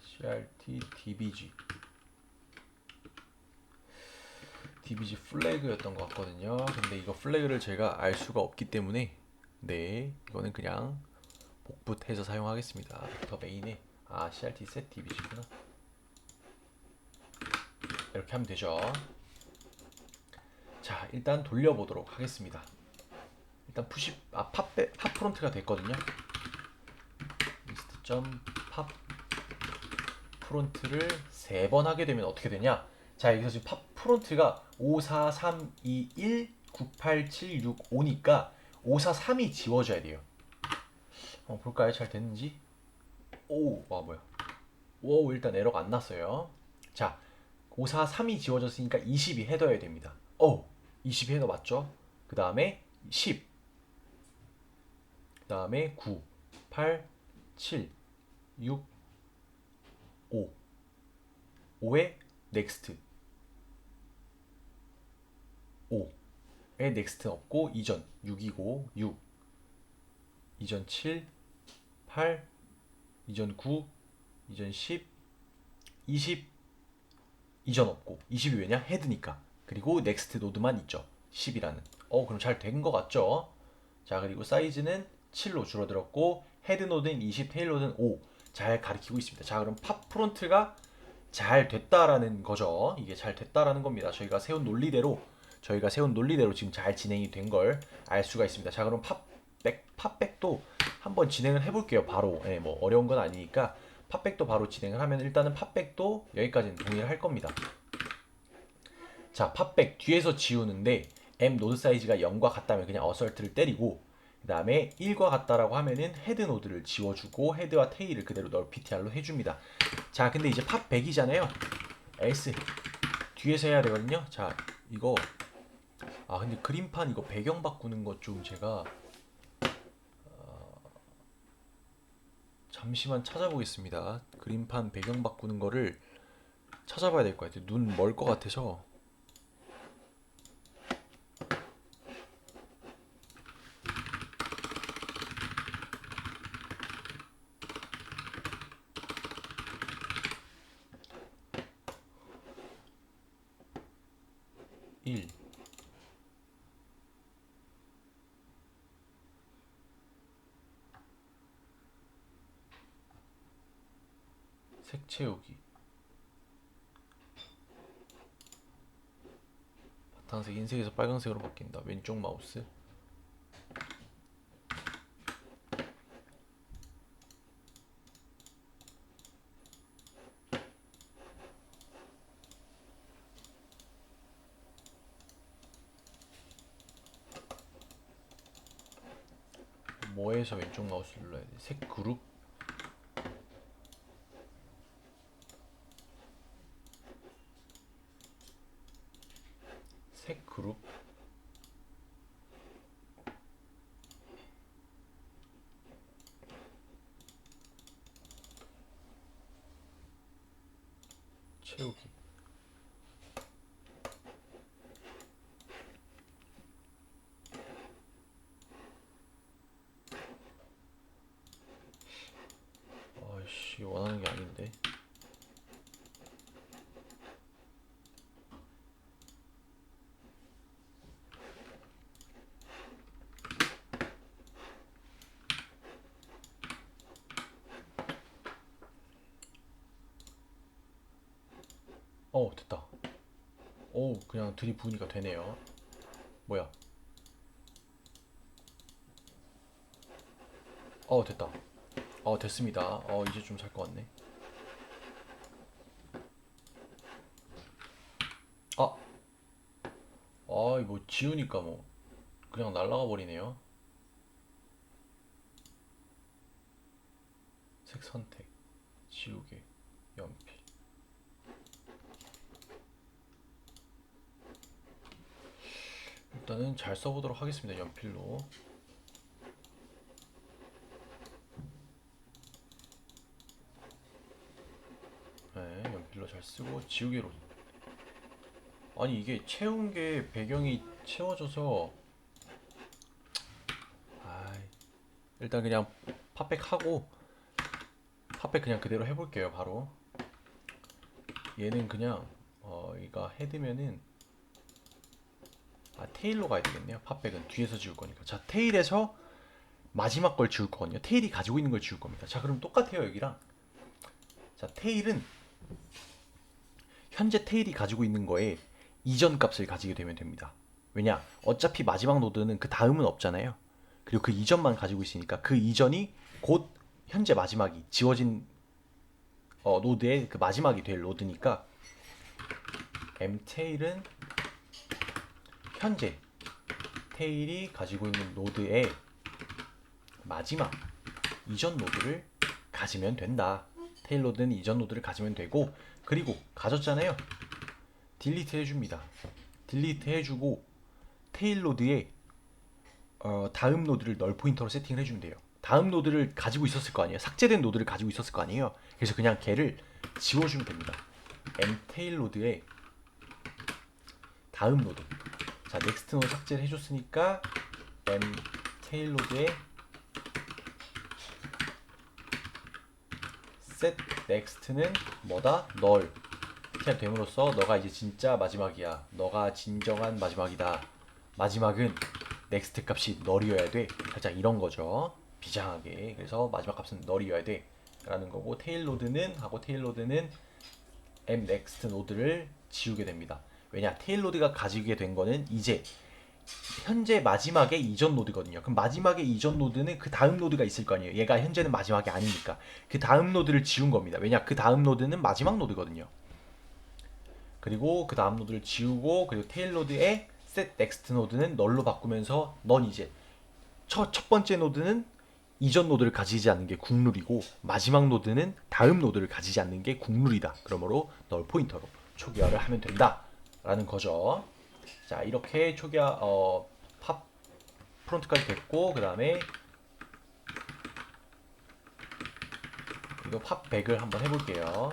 crt dbg 플래그였던 것 같거든요. 근데 이거 플래그를 제가 알 수가 없기 때문에 네, 이거는 그냥 복붙해서 사용하겠습니다. 더 메인에 crt set dbg구나. 이렇게 하면 되죠. 자, 일단 돌려보도록 하겠습니다. 일단 팝 프론트가 됐거든요. list.pop 프론트를 3번 하게 되면 어떻게 되냐? 자, 여기서 지금 팝 프론트가 543219876 5니까 543이 지워져야 돼요. 볼까요? 잘 됐는지? 뭐야. 일단 에러가 안 났어요. 자, 543이 지워졌으니까 20이 헤더여야 됩니다. 20이 헤더 맞죠? 그 다음에 10, 그 다음에 9, 8, 7, 6, 5의 넥스트 5의 넥스트 없고 이전 6이고 6 이전 7 8 이전 9 이전 10 20 이전 없고 20이 왜냐? 헤드니까. 그리고 넥스트 노드만 있죠. 10이라는. 그럼 잘 된 것 같죠? 자, 그리고 사이즈는 7로 줄어들었고 헤드 노드는 20, 테일 노드는 5 잘 가리키고 있습니다. 자, 그럼 팝 프론트가 잘 됐다라는 거죠. 이게 잘 됐다라는 겁니다. 저희가 세운 논리대로 저희가 세운 논리대로 지금 잘 진행이 된 걸 알 수가 있습니다. 자, 그럼 팝백도 한번 진행을 해볼게요. 바로. 예, 뭐 어려운 건 아니니까 팝백도 바로 진행을 하면 일단은 팝백도 여기까지는 동의를 할 겁니다. 자, 팝백 뒤에서 지우는데 m 노드 사이즈가 0과 같다면 그냥 어설트를 때리고, 그 다음에 1과 같다라고 하면은 헤드 노드를 지워주고 헤드와 테일을 그대로 널 PTR로 해줍니다. 자, 근데 이제 팝 100이잖아요. else 뒤에서 해야 되거든요. 자, 이거 근데 그림판 이거 배경 바꾸는 것 좀 제가 잠시만 찾아보겠습니다. 그림판 배경 바꾸는 거를 찾아봐야 될 것 같아요. 눈 멀 것 같아서. 1 색 채우기, 바탕색 흰색에서 빨간색으로 바뀐다. 왼쪽 마우스. 뭐에서 왼쪽 마우스 눌러야 돼? 색 그룹. 색 그룹. 채우기. 아이씨, 원하는 게 아닌데. 됐다. 그냥 들이부으니까 되네요. 뭐야? 됐다. 됐습니다. 이제 좀 살 것 같네. 아, 뭐 지우니까 뭐 그냥 날아가 버리네요. 색 선택, 지우개, 연필. 일단은 잘 써보도록 하겠습니다. 연필로. 네, 연필로 잘 쓰고 지우개로. 아니, 이게 채운 게 배경이 채워져서. 아이, 일단 그냥 팝백 하고 팝백 그냥 그대로 해볼게요. 바로 얘는 그냥 이가 헤드면은 테일로 가야 되겠네요. 팝백은 뒤에서 지울 거니까. 자, 테일에서 마지막 걸 지울 거거든요. 테일이 가지고 있는 걸 지울 겁니다. 자, 그럼 똑같아요, 여기랑. 자, 테일은 현재 테일이 가지고 있는 거에 이전 값을 가지게 되면 됩니다. 왜냐? 어차피 마지막 노드는 그 다음은 없잖아요. 그리고 그 이전만 가지고 있으니까 그 이전이 곧 현재 마지막이 지워진 노드의 그 마지막이 될 노드니까, m테일은 현재 테일이 가지고 있는 노드의 마지막 이전 노드를 가지면 된다. 테일 노드는 이전 노드를 가지면 되고, 그리고 가졌잖아요. 딜리트 해줍니다. 딜리트 해주고 테일 노드에 다음 노드를 널 포인터로 세팅을 해주면 돼요. 다음 노드를 가지고 있었을 거 아니에요. 삭제된 노드를 가지고 있었을 거 아니에요. 그래서 그냥 걔를 지워주면 됩니다. m 테일 노드에 다음 노드. 자, 넥스트 노드 삭제를 해줬으니까 m 테일 노드에 set next는 뭐다? 널. 그냥 됨으로써 너가 이제 진짜 마지막이야. 너가 진정한 마지막이다. 마지막은 넥스트 값이 널이어야 돼. 살짝 이런 거죠. 비장하게. 그래서 마지막 값은 널이어야 돼. 라는 거고, 테일 노드는 m next 노드를 지우게 됩니다. 왜냐? 테일로드가 가지게 된 거는 이제 현재 마지막에 이전 노드거든요. 그럼 마지막에 이전 노드는 그 다음 노드가 있을 거 아니에요. 얘가 현재는 마지막이 아니니까 그 다음 노드를 지운 겁니다. 왜냐? 그 다음 노드는 마지막 노드거든요. 그리고 그 다음 노드를 지우고 그리고 테일 노드의 set next 노드는 널로 바꾸면서 넌 이제 첫 번째 노드는 이전 노드를 가지지 않는 게 국룰이고 마지막 노드는 다음 노드를 가지지 않는 게 국룰이다. 그러므로 널 포인터로 초기화를 하면 된다. 라는 거죠. 자, 이렇게 초기화 팝 프론트까지 됐고 그 다음에 이거 팝백을 한번 해볼게요.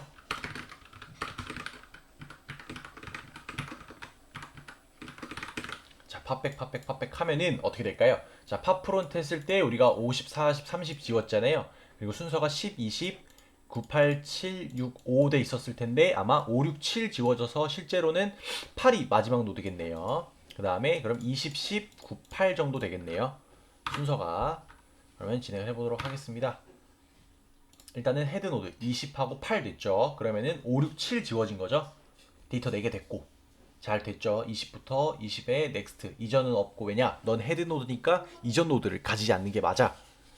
자, 팝백 하면은 어떻게 될까요? 자, 팝 프론트 했을 때 우리가 50, 40, 30 지웠잖아요. 그리고 순서가 10, 20, 9, 8, 7, 6, 5 돼 있었을 텐데 아마 5, 6, 7 지워져서 실제로는 8이 마지막 노드겠네요. 그 다음에 그럼 20, 10, 9, 8 정도 되겠네요. 순서가. 그러면 진행을 해보도록 하겠습니다. 일단은 헤드 노드 20하고 8 됐죠. 그러면은 5, 6, 7 지워진 거죠. 데이터 4개 됐고. 잘 됐죠. 20부터 20에 넥스트. 이전은 없고 왜냐? 넌 헤드 노드니까 이전 노드를 가지지 않는 게 맞아.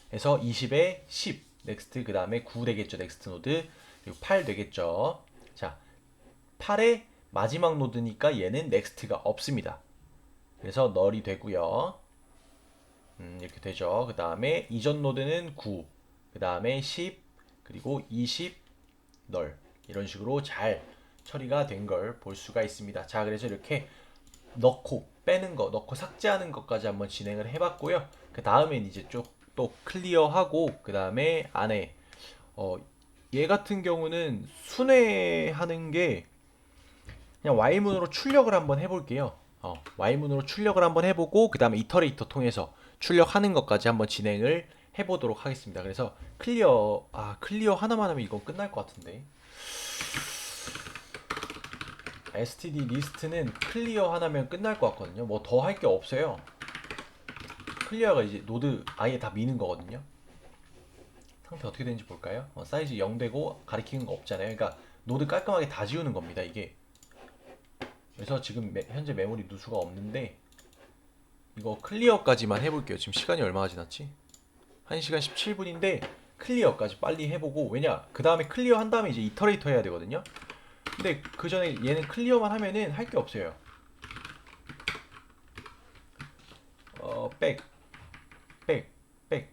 그래서 20에 10 넥스트 그 다음에 9 되겠죠. 넥스트 노드. 그리고 8 되겠죠. 자, 8의 마지막 노드니까 얘는 넥스트가 없습니다. 그래서 널이 되고요. 이렇게 되죠. 그 다음에 이전 노드는 9, 그 다음에 10, 그리고 20, 널. 이런 식으로 잘 처리가 된 걸 볼 수가 있습니다. 자, 그래서 이렇게 넣고 빼는 거, 넣고 삭제하는 것까지 한번 진행을 해봤고요. 그 다음엔 이제 쭉 또 클리어하고 그 다음에 안에 얘 같은 경우는 순회하는 게 그냥 Y문으로 출력을 한번 해볼게요. Y문으로 출력을 한번 해보고 그 다음에 이터레이터 통해서 출력하는 것까지 한번 진행을 해보도록 하겠습니다. 그래서 클리어 하나만 하면 이건 끝날 것 같은데. std 리스트는 클리어 하나면 끝날 것 같거든요. 뭐 더 할 게 없어요. 클리어가 이제 노드 아예 다 미는 거거든요. 상태 어떻게 되는지 볼까요? 사이즈 0 되고 가리키는 거 없잖아요. 그러니까 노드 깔끔하게 다 지우는 겁니다. 이게. 그래서 지금 현재 메모리 누수가 없는데 이거 클리어까지만 해볼게요. 지금 시간이 얼마나 지났지? 1시간 17분인데 클리어까지 빨리 해보고 왜냐? 그 다음에 클리어 한 다음에 이제 이터레이터 해야 되거든요. 근데 그 전에 얘는 클리어만 하면은 할 게 없어요.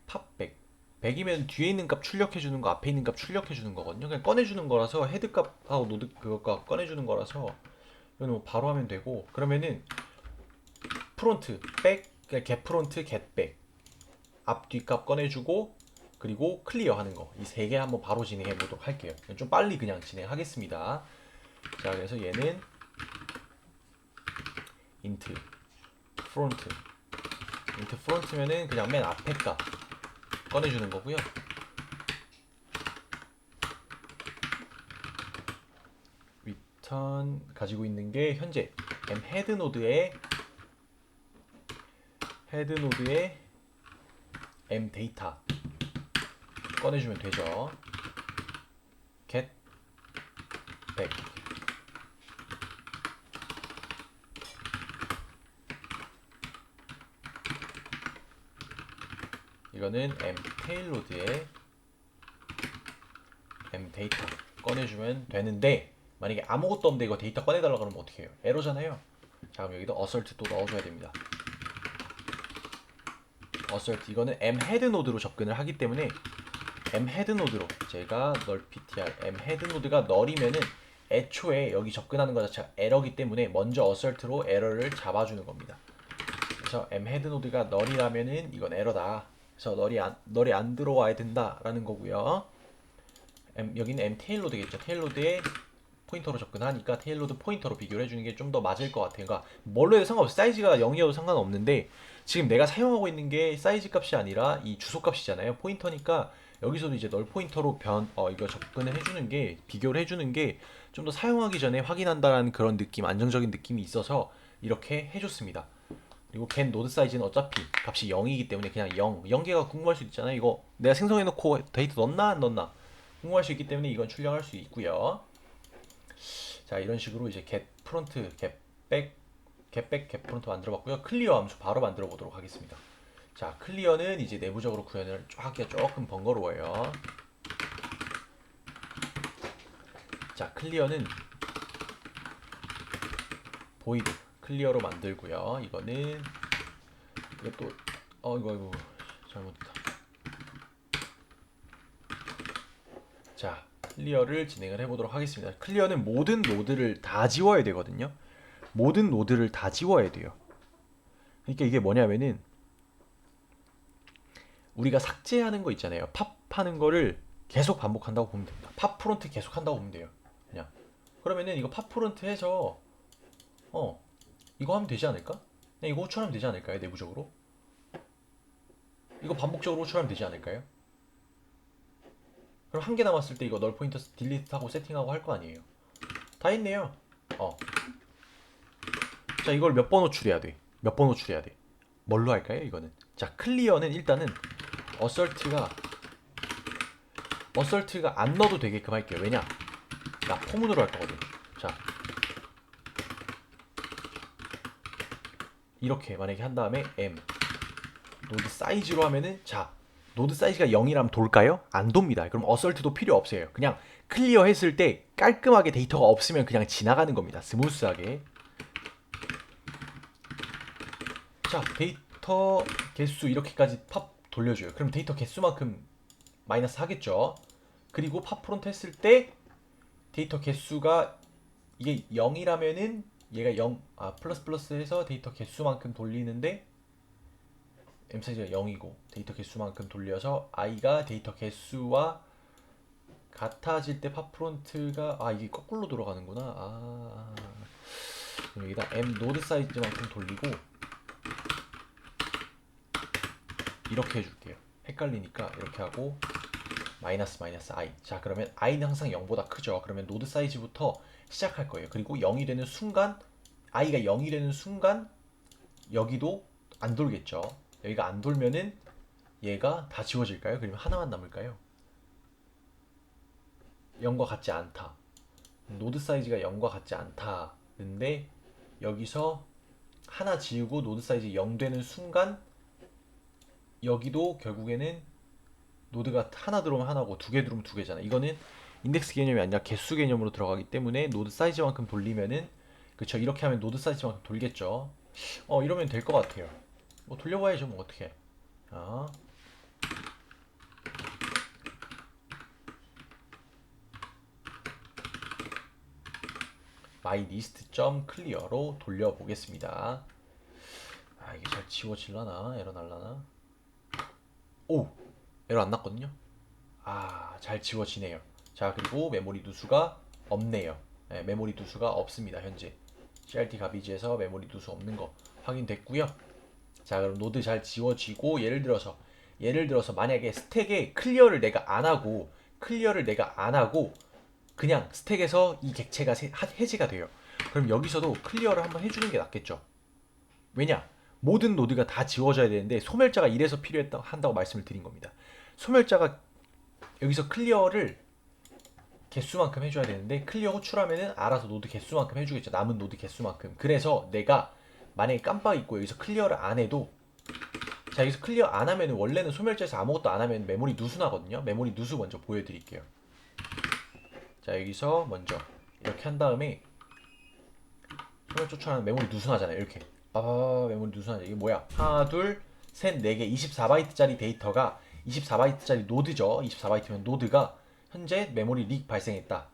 팝백. 100이면 뒤에 있는 값 출력해주는 거, 앞에 있는 값 출력해주는 거거든요. 그냥 꺼내주는 거라서 헤드 값하고 노드 그것과 꺼내주는 거라서 이건 뭐 바로 하면 되고 그러면은 프론트 백, 겟 프론트, 겟 백, 앞 뒤 값 꺼내주고 그리고 클리어 하는 거 이 세 개 한번 바로 진행해 보도록 할게요. 좀 빨리 그냥 진행하겠습니다. 자, 그래서 얘는 인트 프론트면은 그냥 맨 앞에 값 꺼내주는 거고요. 리턴 가지고 있는 게 현재 m 헤드 노드의 m 데이터 꺼내주면 되죠. get back 이거는 m 테일로드의 m 데이터 꺼내주면 되는데 만약에 아무것도 없는데 이거 데이터 꺼내달라 그러면 어떻게 해요? 에러잖아요. 자, 그럼 여기도 assert 또 넣어줘야 됩니다. assert 이거는 m 헤드 노드로 접근을 하기 때문에 m 헤드 노드로 제가 널 ptr m 헤드 노드가 널이면은 애초에 여기 접근하는 것 자체가 에러기 때문에 먼저 assert로 에러를 잡아주는 겁니다. 그래서 m 헤드 노드가 널이라면은 이건 에러다. 그래서 널이 안 들어와야 된다라는 거고요. 여기는 m 테일로드겠죠. 테일로드에 포인터로 접근하니까 테일로드 포인터로 비교를 해주는 게 좀 더 맞을 것 같아요. 그러니까 뭘로 해도 상관없어요. 사이즈가 0이어도 상관없는데 지금 내가 사용하고 있는 게 사이즈 값이 아니라 이 주소 값이잖아요. 포인터니까 여기서도 이제 널 포인터로 이거 접근을 해주는 게 비교를 해주는 게 좀 더 사용하기 전에 확인한다라는 그런 느낌, 안정적인 느낌이 있어서 이렇게 해줬습니다. 그리고 겐 노드 사이즈는 어차피 값이 0이기 때문에 그냥 0개가 궁금할 수 있잖아요. 이거 내가 생성해놓고 데이터 넣었나 안 넣었나 궁금할 수 있기 때문에 이건 출력할 수 있고요. 자, 이런 식으로 이제 get 프론트, get 겟 프론트 만들어 봤고요. 클리어 함수 바로 만들어 보도록 하겠습니다. 자, 클리어는 이제 내부적으로 구현을 하기가 조금 번거로워요. 자, 클리어는 보이드 클리어로 만들고요. 이거는 이것도 이거 잘못했다. 자, 클리어를 진행을 해보도록 하겠습니다. 클리어는 모든 노드를 다 지워야 되거든요. 모든 노드를 다 지워야 돼요. 그러니까 이게 뭐냐면은 우리가 삭제하는 거 있잖아요. 팝하는 거를 계속 반복한다고 보면 됩니다. 팝 프론트 계속 한다고 보면 돼요. 그냥 그러면은 이거 팝 프론트 해서 이거 하면 되지 않을까? 그냥 이거 호출하면 되지 않을까요? 내부적으로 이거 반복적으로 호출하면 되지 않을까요? 그럼 한 개 남았을 때 이거 널 포인터 딜리트하고 세팅하고 할 거 아니에요. 다 했네요. 자, 이걸 몇 번 호출해야 돼? 몇 번 호출해야 돼? 뭘로 할까요? 이거는 자, 클리어는 일단은 어설트가 안 넣어도 되게끔 할게요. 왜냐? 나 포문으로 할 거거든. 자, 이렇게 만약에 한 다음에 m 노드 사이즈로 하면은 자, 노드 사이즈가 0이라면 돌까요? 안 돕니다. 그럼 어설트도 필요 없어요. 그냥 클리어 했을 때 깔끔하게 데이터가 없으면 그냥 지나가는 겁니다. 스무스하게. 자, 데이터 개수 이렇게까지 팝 돌려줘요. 그럼 데이터 개수만큼 마이너스 하겠죠. 그리고 팝 프론트 했을 때 데이터 개수가 이게 0이라면은 얘가 0, 플러스 해서 데이터 개수만큼 돌리는데 m 사이즈가 0이고 데이터 개수만큼 돌려서 i가 데이터 개수와 같아질 때 팝 프론트가 이게 거꾸로 돌아가는구나. 여기다 m 노드 사이즈만큼 돌리고 이렇게 해줄게요. 헷갈리니까 이렇게 하고 마이너스 i. 자, 그러면 i는 항상 0보다 크죠. 그러면 노드 사이즈부터 시작할 거예요. 그리고 0이 되는 순간 i가 0이 되는 순간 여기도 안 돌겠죠. 여기가 안 돌면은 얘가 다 지워질까요? 그러면 하나만 남을까요? 0과 같지 않다. 노드 사이즈가 0과 같지 않다는데 여기서 하나 지우고 노드 사이즈 0 되는 순간 여기도 결국에는 노드가 하나 들어오면 하나고 두 개 들어오면 두 개잖아. 이거는 인덱스 개념이 아니라 개수 개념으로 들어가기 때문에 노드 사이즈만큼 돌리면은 그쵸, 이렇게 하면 노드 사이즈만큼 돌겠죠. 이러면 될 것 같아요. 뭐 돌려봐야죠. 뭐 어떻게. mylist.clear로 돌려보겠습니다. 이게 잘 지워질라나? 에러 날라나? 오! 에러 안 났거든요? 잘 지워지네요. 자, 그리고 메모리 누수가 없네요. 네, 메모리 누수가 없습니다. 현재 CRT 가비지에서 메모리 누수 없는 거 확인됐고요. 자, 그럼 노드 잘 지워지고 예를 들어서 만약에 스택에 클리어를 내가 안 하고 그냥 스택에서 이 객체가 해제가 돼요. 그럼 여기서도 클리어를 한번 해주는 게 낫겠죠. 왜냐? 모든 노드가 다 지워져야 되는데 소멸자가 이래서 필요한다고 말씀을 드린 겁니다. 소멸자가 여기서 클리어를 개수만큼 해줘야 되는데 클리어 호출하면은 알아서 노드 개수만큼 해주겠죠. 남은 노드 개수만큼. 그래서 내가 만약에 깜빡 잊고 여기서 클리어를 안 해도 자, 여기서 클리어 안 하면은 원래는 소멸자에서 아무것도 안 하면 메모리 누수 나거든요. 메모리 누수 먼저 보여드릴게요. 자, 여기서 먼저 이렇게 한 다음에 소멸 쫓아가는 메모리 누수 나잖아요. 이렇게 메모리 누수 나죠. 이게 뭐야? 하나, 둘, 셋, 네 개 24바이트짜리 데이터가 24바이트짜리 노드죠. 24바이트면 노드가 현재 메모리 릭 발생했다.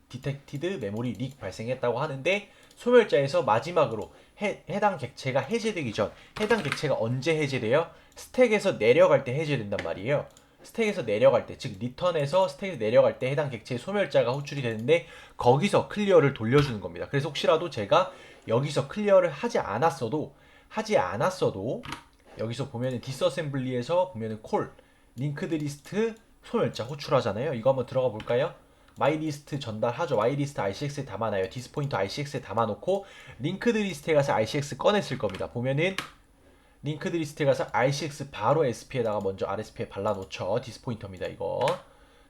디텍티드 메모리 릭 발생했다고 하는데 소멸자에서 마지막으로 해당 객체가 해제되기 전 해당 객체가 언제 해제돼요? 스택에서 내려갈 때 해제된단 말이에요. 스택에서 내려갈 때, 즉 리턴에서 스택에서 내려갈 때 해당 객체의 소멸자가 호출이 되는데 거기서 클리어를 돌려주는 겁니다. 그래서 혹시라도 제가 여기서 클리어를 하지 않았어도 여기서 보면은 디스어셈블리에서 보면은 콜 링크드 리스트 소멸자 호출하잖아요. 이거 한번 들어가 볼까요? 마이리스트 전달하죠. 마이리스트 RCX에 담아놔요. 디스포인터 RCX에 담아놓고 링크드 리스트에 가서 RCX 꺼냈을 겁니다. 보면은 링크드 리스트에 가서 RCX 바로 SP에다가 먼저 RSP에 발라놓죠. 디스포인터입니다. 이거.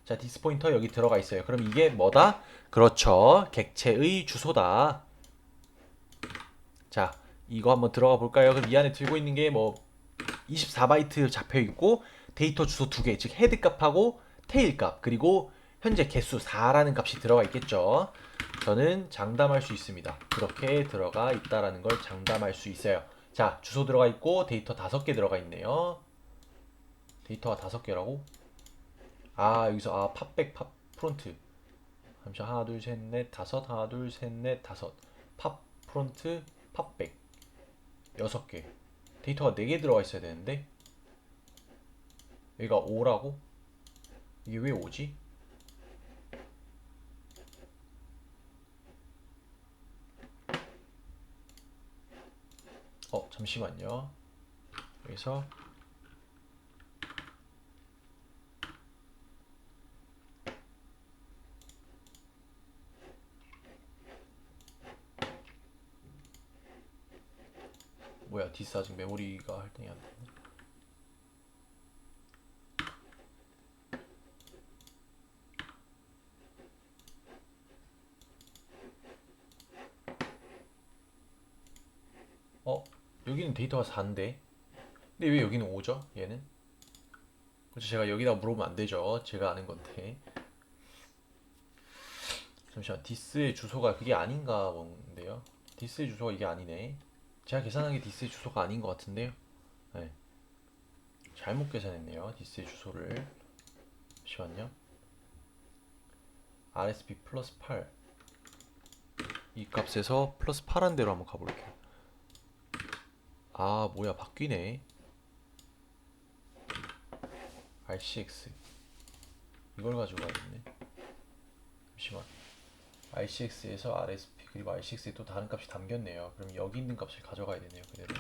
자, 디스포인터 여기 들어가 있어요. 그럼 이게 뭐다? 그렇죠. 객체의 주소다. 자, 이거 한번 들어가 볼까요? 그럼 이 안에 들고 있는 게 뭐 24바이트 잡혀 있고 데이터 주소 두 개, 즉 헤드 값하고 테일 값, 그리고 현재 개수 4라는 값이 들어가 있겠죠. 저는 장담할 수 있습니다. 그렇게 들어가 있다라는 걸 장담할 수 있어요. 자, 주소 들어가 있고 데이터 5개 들어가 있네요. 데이터가 5개라고? 아, 여기서 팝백 팝 프론트. 잠시만. 하나 둘 셋 넷 다섯, 하나 둘 셋 넷 다섯. 팝 프론트 팝백 6개. 데이터가 4개 들어가 있어야 되는데 여기가 5라고? 이게 왜 5지? 잠시만요. 여기서 뭐야, 디스 아직 메모리가 할당이 안 되네. 여기는 데이터가 4인데 근데 왜 여기는 5죠? 얘는? 그렇죠. 제가 여기다 물어보면 안 되죠. 제가 아는 건데. 잠시만. 디스의 주소가 그게 아닌가 본데요. 디스의 주소가 이게 아니네. 제가 계산한 게 디스의 주소가 아닌 것 같은데요. 네. 잘못 계산했네요. 디스의 주소를. 잠시만요. RSP 플러스 8. 이 값에서 플러스 8한 대로 한번 가볼게요. 뭐야, 바뀌네. RCX 이걸 가지고 가야겠네. 잠시만. RCX에서 RSP 그리고 RCX에 또 다른 값이 담겼네요. 그럼 여기 있는 값을 가져가야 되네요. 그대로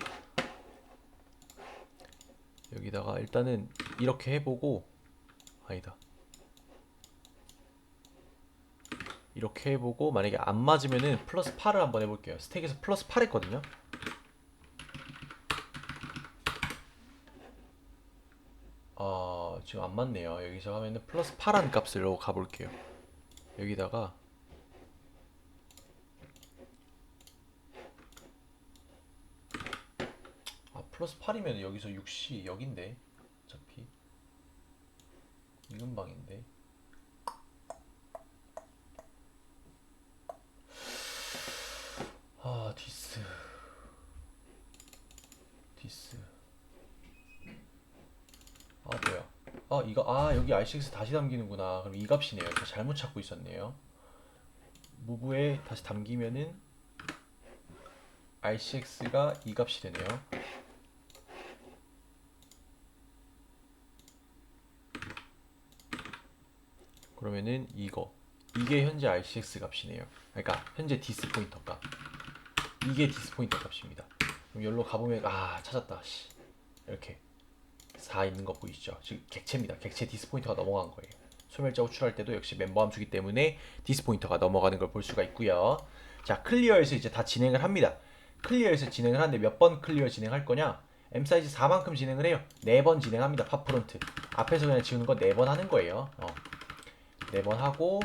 여기다가 일단은 이렇게 해보고, 아니다, 이렇게 해보고 만약에 안 맞으면은 플러스 8을 한번 해볼게요. 스택에서 플러스 8 했거든요. 지금 안 맞네요. 여기서 하면은 플러스 8한 값으로 가볼게요. 여기다가 플러스 8이면 여기서 6시 여긴데 어차피 이 근방인데. 디스 뭐야, 이거 여기 RCX 다시 담기는구나. 그럼 이 값이네요. 제가 잘못 찾고 있었네요. 무브에 다시 담기면은 RCX가 이 값이 되네요. 그러면은 이게 현재 RCX 값이네요. 그러니까 현재 디스 포인터 값. 이게 디스 포인터 값입니다. 그럼 여기로 가보면 찾았다. 이렇게 4 있는 거 보이시죠? 지금 객체입니다. 객체 디스 포인터가 넘어간 거예요. 소멸자 호출할 때도 역시 멤버 함수기 때문에 디스 포인터가 넘어가는 걸 볼 수가 있고요. 자, 클리어에서 이제 다 진행을 합니다. 클리어에서 진행을 하는데 몇 번 클리어 진행할 거냐? M 사이즈 4만큼 진행을 해요. 4번 진행합니다. 팝프론트 앞에서 그냥 지우는 거 4번 하는 거예요. 4번 하고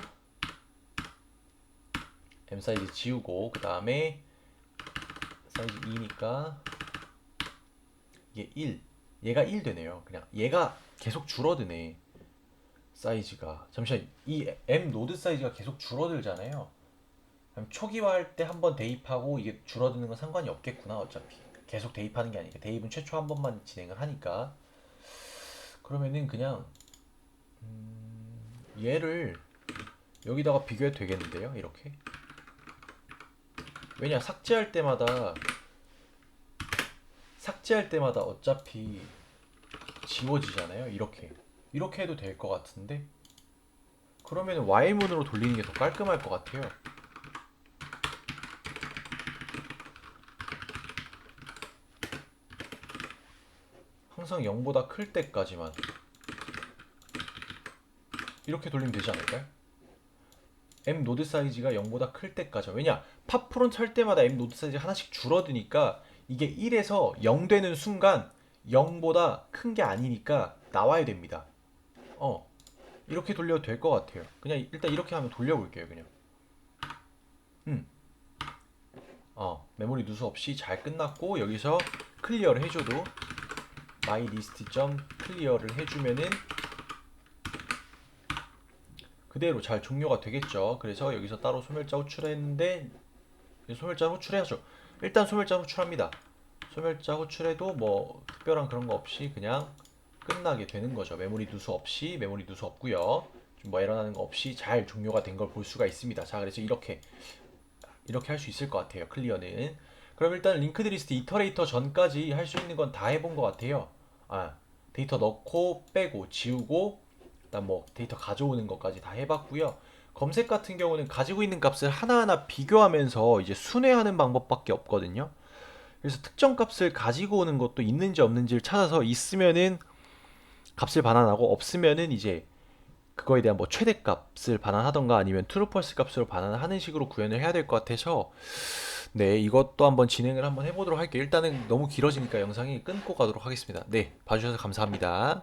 M 사이즈 지우고 그 다음에 사이즈 2니까 이게 1, 얘가 1 되네요. 그냥 얘가 계속 줄어드네. 사이즈가. 잠시만. 이 M 노드 사이즈가 계속 줄어들잖아요. 그럼 초기화할 때 한번 대입하고 이게 줄어드는 건 상관이 없겠구나. 어차피 계속 대입하는 게 아니니까. 대입은 최초 한 번만 진행을 하니까. 그러면은 그냥 얘를 여기다가 비교해도 되겠는데요. 이렇게. 왜냐, 삭제할 때마다 어차피 지워지잖아요. 이렇게 해도 될 것 같은데. 그러면 Y문으로 돌리는 게 더 깔끔할 것 같아요. 항상 0보다 클 때까지만 이렇게 돌리면 되지 않을까요? M 노드 사이즈가 0보다 클 때까지. 왜냐, 팝프론트 할 때마다 M 노드 사이즈가 하나씩 줄어드니까 이게 1에서 0 되는 순간 0보다 큰 게 아니니까 나와야 됩니다. 이렇게 돌려도 될 것 같아요. 그냥 일단 이렇게 하면 돌려볼게요. 그냥 메모리 누수 없이 잘 끝났고 여기서 클리어를 해줘도 mylist.clear를 해주면은 그대로 잘 종료가 되겠죠. 그래서 여기서 따로 소멸자 호출했는데 소멸자 호출해야죠. 일단 소멸자 호출합니다. 소멸자 호출해도 뭐 특별한 그런 거 없이 그냥 끝나게 되는 거죠. 메모리 누수 없이, 메모리 누수 없고요. 좀 뭐 에러 나는 거 없이 잘 종료가 된 걸 볼 수가 있습니다. 자, 그래서 이렇게 할 수 있을 것 같아요. 클리어는. 그럼 일단 링크드 리스트 이터레이터 전까지 할 수 있는 건 다 해본 것 같아요. 데이터 넣고 빼고 지우고 일단 뭐 데이터 가져오는 것까지 다 해봤고요. 검색 같은 경우는 가지고 있는 값을 하나하나 비교하면서 이제 순회하는 방법밖에 없거든요. 그래서 특정 값을 가지고 오는 것도 있는지 없는지를 찾아서 있으면은 값을 반환하고 없으면은 이제 그거에 대한 뭐 최대값을 반환하던가 아니면 true false 값으로 반환하는 식으로 구현을 해야 될 것 같아서 네, 이것도 한번 진행을 한번 해보도록 할게요. 일단은 너무 길어지니까 영상이 끊고 가도록 하겠습니다. 네, 봐주셔서 감사합니다.